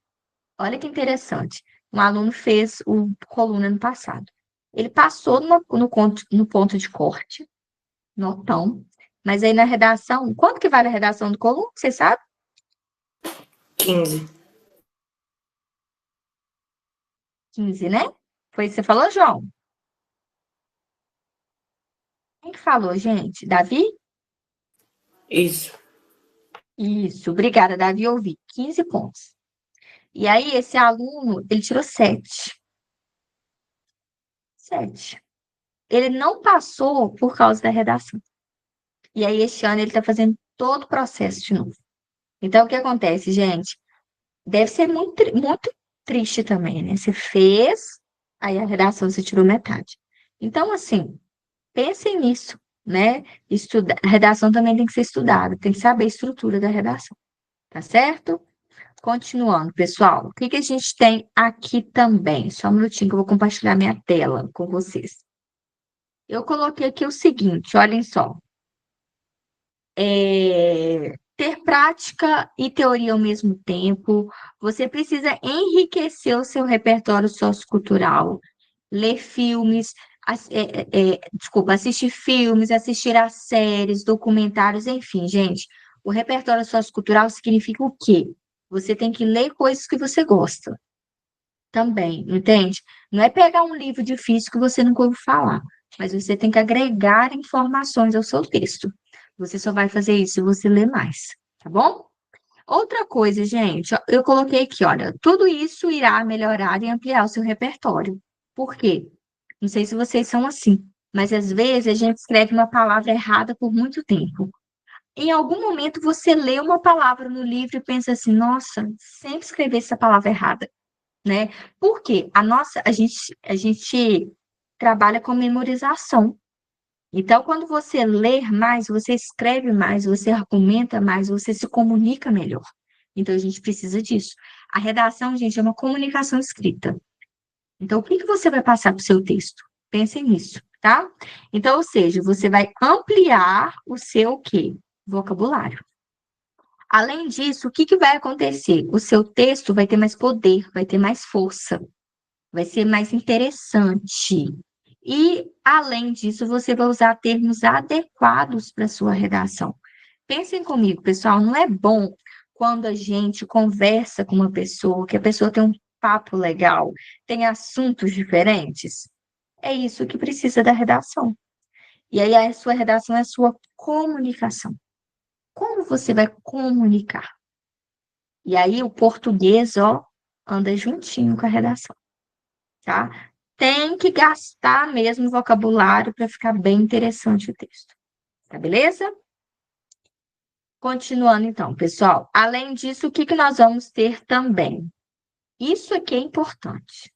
Olha que interessante. Um aluno fez o coluna no passado. Ele passou no ponto de corte, notão, mas aí na redação, quanto que vale a redação do coluna? Você sabe? 15. 15, né? Foi isso que você falou, João? Quem que falou, gente? Davi? Isso. Isso, obrigada, Davi, eu ouvi. 15 pontos. E aí, esse aluno, ele tirou 7. 7. Ele não passou por causa da redação. E aí, este ano, ele está fazendo todo o processo de novo. Então, o que acontece, gente? Deve ser muito, muito triste também, né? Você fez, aí a redação você tirou metade. Então, assim, pensem nisso, né? A redação também tem que ser estudada, tem que saber a estrutura da redação, tá certo? Continuando, pessoal, o que a gente tem aqui também? Só um minutinho que eu vou compartilhar minha tela com vocês. Eu coloquei aqui o seguinte, olhem só. Ter prática e teoria ao mesmo tempo. Você precisa enriquecer o seu repertório sociocultural, ler filmes, assistir filmes, assistir a séries, documentários, enfim, gente. O repertório sociocultural significa o quê? Você tem que ler coisas que você gosta também, entende? Não é pegar um livro difícil que você nunca ouviu falar, mas você tem que agregar informações ao seu texto. Você só vai fazer isso se você ler mais, tá bom? Outra coisa, gente, eu coloquei aqui, olha, tudo isso irá melhorar e ampliar o seu repertório. Por quê? Não sei se vocês são assim, mas às vezes a gente escreve uma palavra errada por muito tempo. Em algum momento você lê uma palavra no livro e pensa assim, nossa, sempre escrevi essa palavra errada, né? Por quê? A gente trabalha com memorização. Então, quando você lê mais, você escreve mais, você argumenta mais, você se comunica melhor. Então, a gente precisa disso. A redação, gente, é uma comunicação escrita. Então, o que você vai passar para o seu texto? Pensem nisso, tá? Então, ou seja, você vai ampliar o seu quê? Vocabulário. Além disso, o que vai acontecer? O seu texto vai ter mais poder, vai ter mais força, vai ser mais interessante. E, além disso, você vai usar termos adequados para a sua redação. Pensem comigo, pessoal, não é bom quando a gente conversa com uma pessoa, que a pessoa tem um papo legal, tem assuntos diferentes? É isso que precisa da redação. E aí, a sua redação é a sua comunicação. Como você vai comunicar? E aí, o português, ó, anda juntinho com a redação, tá? Tem que gastar mesmo vocabulário para ficar bem interessante o texto. Tá beleza? Continuando então, pessoal. Além disso, o que nós vamos ter também? Isso aqui é importante.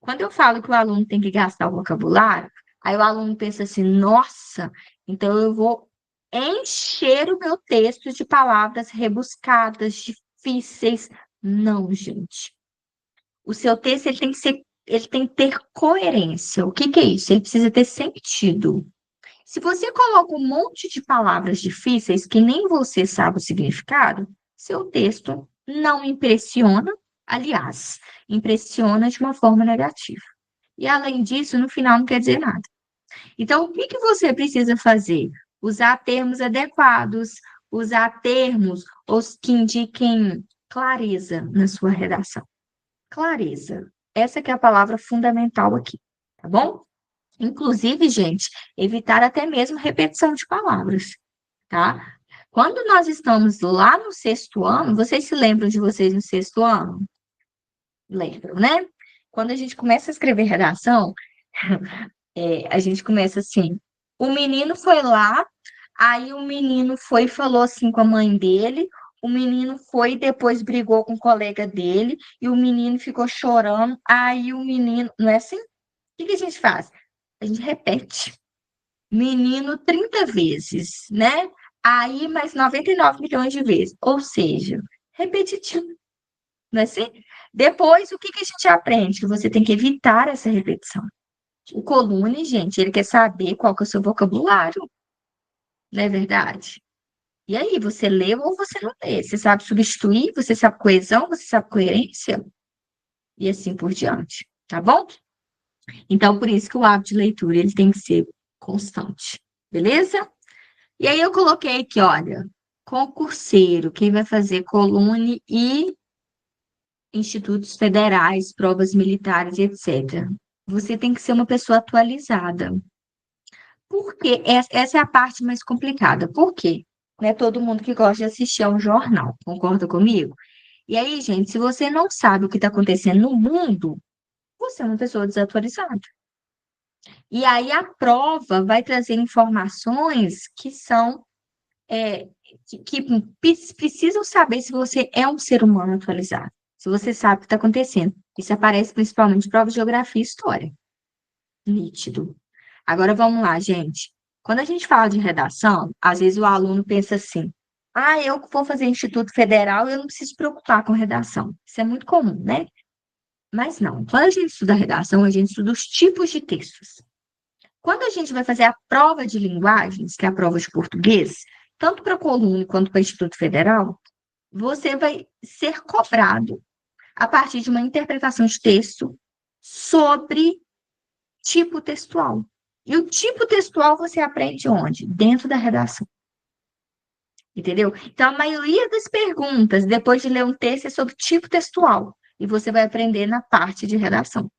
Quando eu falo que o aluno tem que gastar o vocabulário, aí o aluno pensa assim, nossa, então eu vou encher o meu texto de palavras rebuscadas, difíceis. Não, gente. O seu texto ele tem que ter coerência. O que é isso? Ele precisa ter sentido. Se você coloca um monte de palavras difíceis que nem você sabe o significado, seu texto não impressiona, aliás, impressiona de uma forma negativa. E, além disso, no final não quer dizer nada. Então, o que que você precisa fazer? Usar termos adequados, usar termos que indiquem clareza na sua redação. Clareza. Essa que é a palavra fundamental aqui, tá bom? Inclusive, gente, evitar até mesmo repetição de palavras, tá? Quando nós estamos lá no 6º ano, vocês se lembram de vocês no 6º ano? Lembram, né? Quando a gente começa a escrever redação, a gente começa assim, o menino foi lá, aí o menino foi e falou assim com a mãe dele, o menino foi e depois brigou com o colega dele, e o menino ficou chorando, aí o menino... Não é assim? O que que a gente faz? A gente repete. Menino 30 vezes, né? Aí mais 99 milhões de vezes. Ou seja, repetitivo. Não é assim? Depois, o que que a gente aprende? Que você tem que evitar essa repetição. O Colune, gente, ele quer saber qual que é o seu vocabulário. Não é verdade? E aí, você lê ou você não lê? Você sabe substituir? Você sabe coesão? Você sabe coerência? E assim por diante. Tá bom? Então, por isso que o hábito de leitura ele tem que ser constante. Beleza? E aí, eu coloquei aqui, olha, concurseiro, quem vai fazer Colune e institutos federais, provas militares, etc. Você tem que ser uma pessoa atualizada. Por quê? Essa é a parte mais complicada. Por quê? Não é todo mundo que gosta de assistir a um jornal, concorda comigo? E aí, gente, se você não sabe o que está acontecendo no mundo, você é uma pessoa desatualizada. E aí a prova vai trazer informações que são que precisam saber se você é um ser humano atualizado, se você sabe o que está acontecendo. Isso aparece principalmente em provas de geografia e história. Nítido. Agora vamos lá, gente. Quando a gente fala de redação, às vezes o aluno pensa assim: ah, eu vou fazer Instituto Federal, eu não preciso preocupar com redação. Isso é muito comum, né? Mas não. Quando a gente estuda redação, a gente estuda os tipos de textos. Quando a gente vai fazer a prova de linguagens, que é a prova de português, tanto para Colune quanto para o Instituto Federal, você vai ser cobrado a partir de uma interpretação de texto sobre tipo textual. E o tipo textual você aprende onde? Dentro da redação. Entendeu? Então, a maioria das perguntas, depois de ler um texto, é sobre tipo textual. E você vai aprender na parte de redação.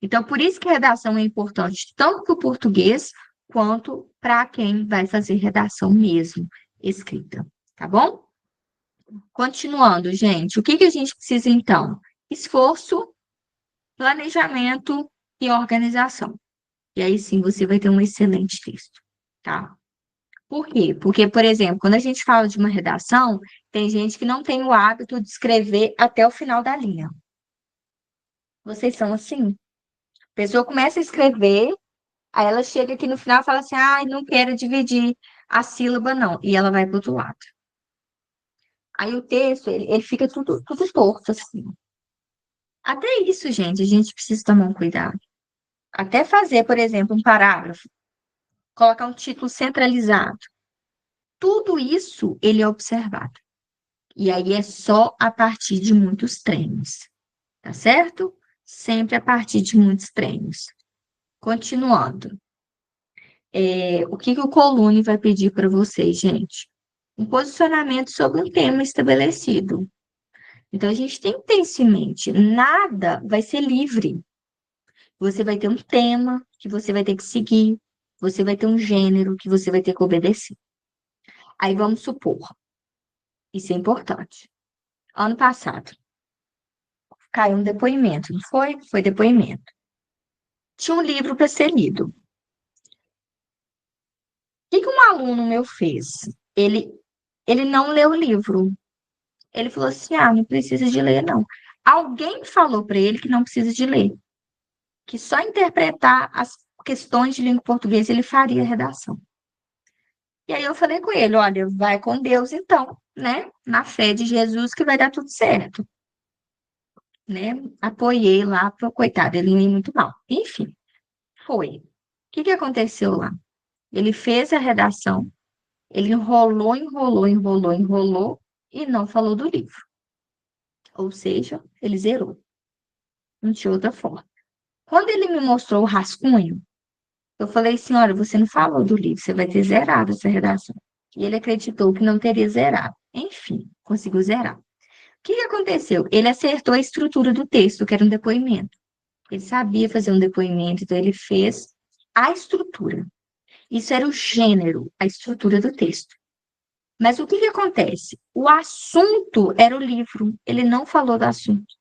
Então, por isso que a redação é importante, tanto para o português, quanto para quem vai fazer redação mesmo, escrita. Tá bom? Continuando, gente, o que que a gente precisa, então? Esforço, planejamento e organização. E aí sim você vai ter um excelente texto, tá? Por quê? Porque, por exemplo, quando a gente fala de uma redação, tem gente que não tem o hábito de escrever até o final da linha. Vocês são assim? A pessoa começa a escrever, aí ela chega aqui no final e fala assim, ah, não quero dividir a sílaba, não. E ela vai para o outro lado. Aí o texto, ele fica tudo torto, assim. Até isso, gente, a gente precisa tomar um cuidado. Até fazer, por exemplo, um parágrafo, colocar um título centralizado. Tudo isso, ele é observado. E aí é só a partir de muitos treinos, tá certo? Sempre a partir de muitos treinos. Continuando. O que o Colune vai pedir para vocês, gente? Um posicionamento sobre um tema estabelecido. Então, a gente tem que ter isso em mente. Nada vai ser livre. Você vai ter um tema que você vai ter que seguir. Você vai ter um gênero que você vai ter que obedecer. Aí, vamos supor. Isso é importante. Ano passado, caiu um depoimento, não foi? Foi depoimento. Tinha um livro para ser lido. O que um aluno meu fez? Ele não leu o livro. Ele falou assim, ah, não precisa de ler, não. Alguém falou para ele que não precisa de ler. Que só interpretar as questões de língua portuguesa ele faria a redação. E aí eu falei com ele, olha, vai com Deus então, né? Na fé de Jesus que vai dar tudo certo. Né? Apoiei lá, coitado, ele ia muito mal. Enfim, foi. O que aconteceu lá? Ele fez a redação, ele enrolou e não falou do livro. Ou seja, ele zerou. Não tinha outra forma. Quando ele me mostrou o rascunho, eu falei, senhora, você não falou do livro, você vai ter zerado essa redação. E ele acreditou que não teria zerado. Enfim, conseguiu zerar. O que aconteceu? Ele acertou a estrutura do texto, que era um depoimento. Ele sabia fazer um depoimento, então ele fez a estrutura. Isso era o gênero, a estrutura do texto. Mas o que acontece? O assunto era o livro, ele não falou do assunto.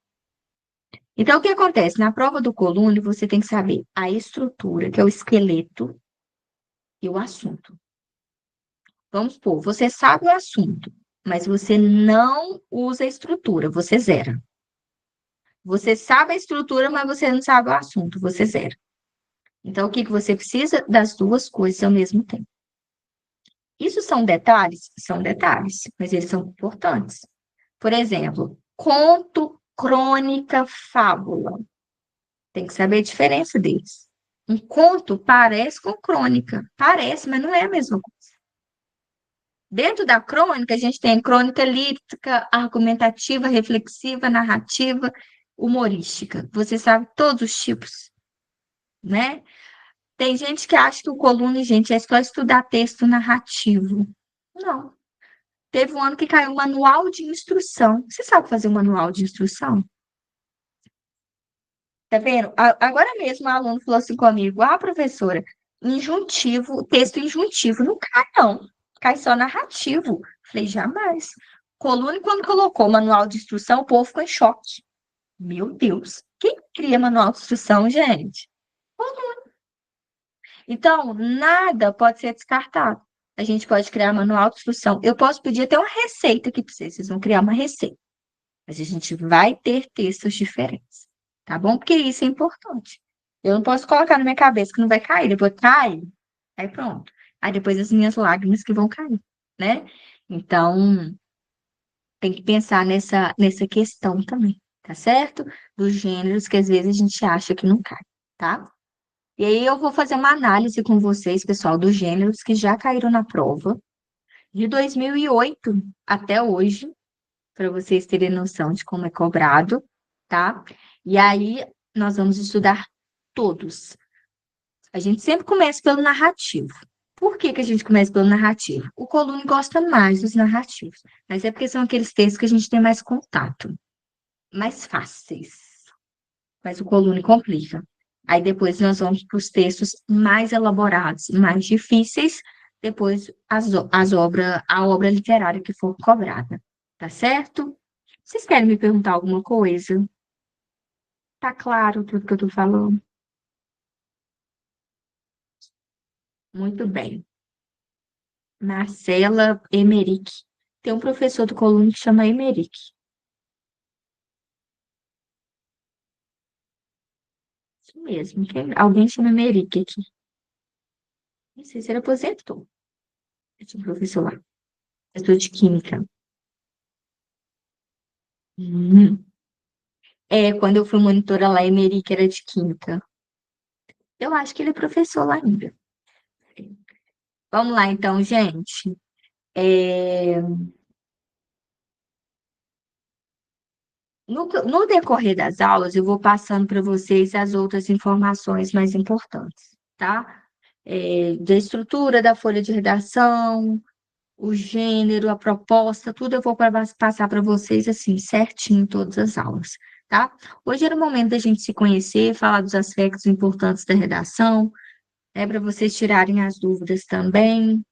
Então, o que acontece? Na prova do Colune, você tem que saber a estrutura, que é o esqueleto, e o assunto. Vamos supor, você sabe o assunto, mas você não usa a estrutura, você zera. Você sabe a estrutura, mas você não sabe o assunto, você zera. Então, o que você precisa? Das duas coisas ao mesmo tempo. Isso são detalhes? São detalhes, mas eles são importantes. Por exemplo, conto, crônica, fábula. Tem que saber a diferença deles. Um conto parece com crônica. Parece, mas não é a mesma coisa. Dentro da crônica, a gente tem crônica lírica, argumentativa, reflexiva, narrativa, humorística. Você sabe todos os tipos, né? Tem gente que acha que o Colune, gente, é só estudar texto narrativo. Não. Teve um ano que caiu um manual de instrução. Você sabe fazer um manual de instrução? Tá vendo? Agora mesmo, o aluno falou assim comigo, professora, injuntivo, texto injuntivo, não cai, não. Cai só narrativo. Falei, jamais. Colune, quando colocou manual de instrução, o povo ficou em choque. Meu Deus, quem cria manual de instrução, gente? Colune. Então, nada pode ser descartado. A gente pode criar manual de instrução. Eu posso pedir até uma receita aqui para vocês. Vocês vão criar uma receita. Mas a gente vai ter textos diferentes. Tá bom? Porque isso é importante. Eu não posso colocar na minha cabeça que não vai cair. Depois cai, aí pronto. Aí depois as minhas lágrimas que vão cair, né? Então, tem que pensar nessa questão também, tá certo? Dos gêneros que às vezes a gente acha que não cai, tá? E aí eu vou fazer uma análise com vocês, pessoal, dos gêneros que já caíram na prova, de 2008 até hoje, para vocês terem noção de como é cobrado, tá? E aí nós vamos estudar todos. A gente sempre começa pelo narrativo. Por que a gente começa pelo narrativo? O Colune gosta mais dos narrativos, mas é porque são aqueles textos que a gente tem mais contato, mais fáceis. Mas o Colune complica. Aí depois nós vamos para os textos mais elaborados, mais difíceis, depois a obra literária que for cobrada. Tá certo? Vocês querem me perguntar alguma coisa? Tá claro tudo que eu tô falando? Muito bem. Marcela Emerick. Tem um professor do Colune que chama Emerick. Isso mesmo. Alguém chama Emerick aqui. Não sei se ele aposentou. Eu tinha um professor lá. Professor de Química. Quando eu fui monitora lá, Emerick era de Química. Eu acho que ele é professor lá ainda. Vamos lá, então, gente. No decorrer das aulas, eu vou passando para vocês as outras informações mais importantes, tá? Da estrutura da folha de redação, o gênero, a proposta, tudo eu vou passar para vocês, assim, certinho em todas as aulas, tá? Hoje era o momento da gente se conhecer, falar dos aspectos importantes da redação, para vocês tirarem as dúvidas também.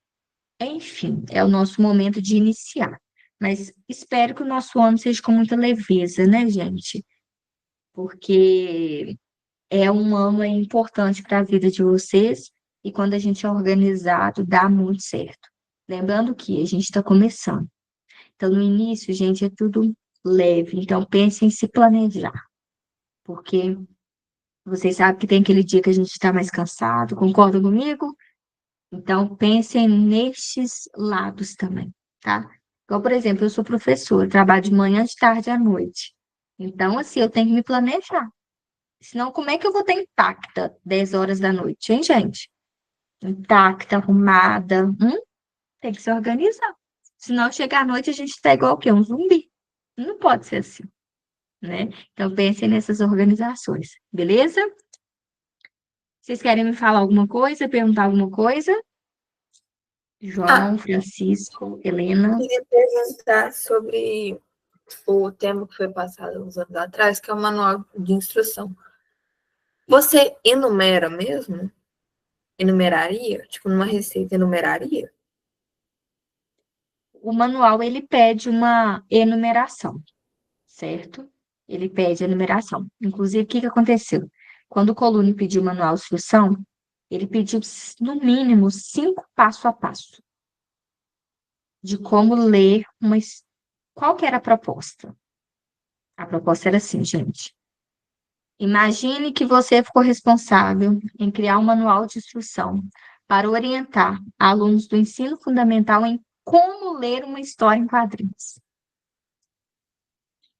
Enfim, é o nosso momento de iniciar. Mas espero que o nosso ano seja com muita leveza, né, gente? Porque é um ano importante para a vida de vocês e quando a gente é organizado, dá muito certo. Lembrando que a gente está começando. Então, no início, gente, é tudo leve. Então, pensem em se planejar. Porque vocês sabem que tem aquele dia que a gente está mais cansado, concordam comigo? Então, pensem nestes lados também, tá? Então, por exemplo, eu sou professora, trabalho de manhã, de tarde e à noite. Então, assim, eu tenho que me planejar. Senão, como é que eu vou ter impacto 10 horas da noite, hein, gente? intacta, arrumada. Tem que se organizar. Senão, chegar à noite, a gente tá igual o quê? Um zumbi. Não pode ser assim, né? Então, pensem nessas organizações, beleza? Vocês querem me falar alguma coisa, perguntar alguma coisa? João, Francisco, Helena. Queria perguntar sobre o tema que foi passado uns anos atrás, que é o manual de instrução. Você enumera mesmo? Enumeraria? Tipo, numa receita, enumeraria? O manual, ele pede uma enumeração, certo? Ele pede a enumeração. Inclusive, o que que aconteceu? Quando o Colune pediu o manual de instrução, ele pediu, no mínimo, 5 passo a passo de como ler uma... Qual que era a proposta? A proposta era assim, gente. Imagine que você ficou responsável em criar um manual de instrução para orientar alunos do ensino fundamental em como ler uma história em quadrinhos.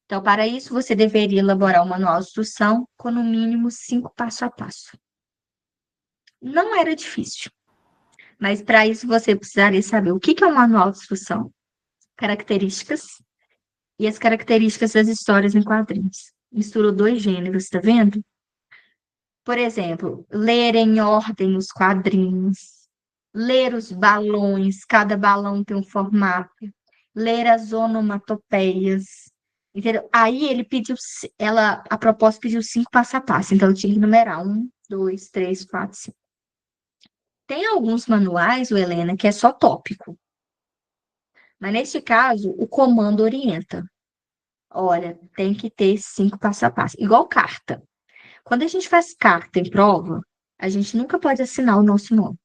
Então, para isso, você deveria elaborar um manual de instrução com, no mínimo, 5 passo a passo. Não era difícil, mas para isso você precisaria saber o que é um manual de instrução, características e as características das histórias em quadrinhos. Misturou 2 gêneros, tá vendo? Por exemplo, ler em ordem os quadrinhos, ler os balões, cada balão tem um formato, ler as onomatopeias, entendeu? Aí ele pediu, a proposta pediu 5 passo a passo, então eu tinha que numerar 1, 2, 3, 4, 5. Tem alguns manuais, o Helena, que é só tópico, mas neste caso o comando orienta. Olha, tem que ter 5 passo a passo, igual carta. Quando a gente faz carta em prova, a gente nunca pode assinar o nosso nome.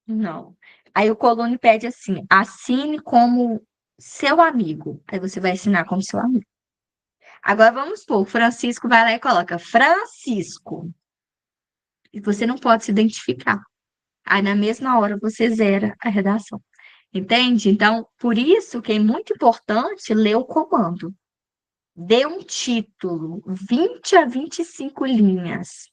Não. Aí o Colune pede assim: assine como seu amigo. Aí você vai assinar como seu amigo. Agora vamos supor, o Francisco vai lá e coloca Francisco. E você não pode se identificar. Aí na mesma hora você zera a redação. Entende? Então, por isso que é muito importante ler o comando. Dê um título, 20 a 25 linhas.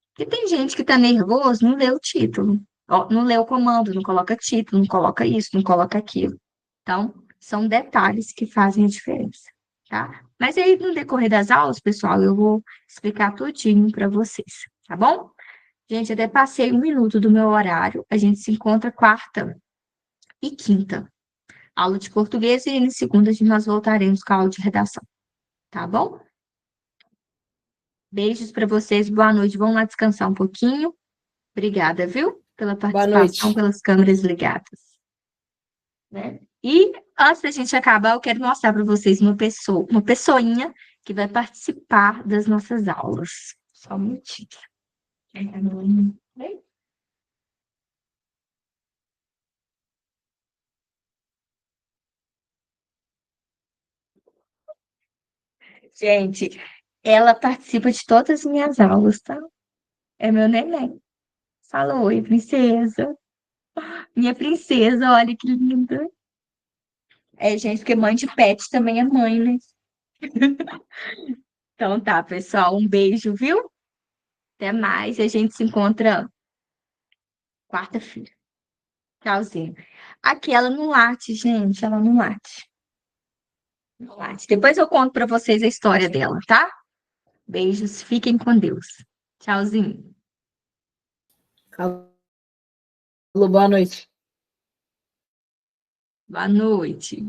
Porque tem gente que tá nervoso, não lê o título. Ó, não lê o comando, não coloca título, não coloca isso, não coloca aquilo. Então, são detalhes que fazem a diferença, tá? Mas aí, no decorrer das aulas, pessoal, eu vou explicar tudinho para vocês, tá bom? Gente, até passei 1 minuto do meu horário. A gente se encontra quarta e quinta. Aula de português e na segunda nós voltaremos com a aula de redação, tá bom? Beijos para vocês, boa noite. Vão lá descansar um pouquinho. Obrigada, viu? Pela Boa participação, noite. pelas câmeras ligadas. Né? E antes da gente acabar, eu quero mostrar para vocês uma pessoinha que vai participar das nossas aulas. Só um minutinho. Gente, ela participa de todas as minhas aulas, tá? É meu neném. Fala oi, princesa. Minha princesa, olha que linda. É, gente, porque mãe de pet também é mãe, né? Então tá, pessoal, um beijo, viu? Até mais, a gente se encontra quarta-feira. Tchauzinho. Aqui ela não late, gente, ela não late. Não late. Depois eu conto pra vocês a história dela, tá? Beijos, fiquem com Deus. Tchauzinho. Alô, boa noite. Boa noite.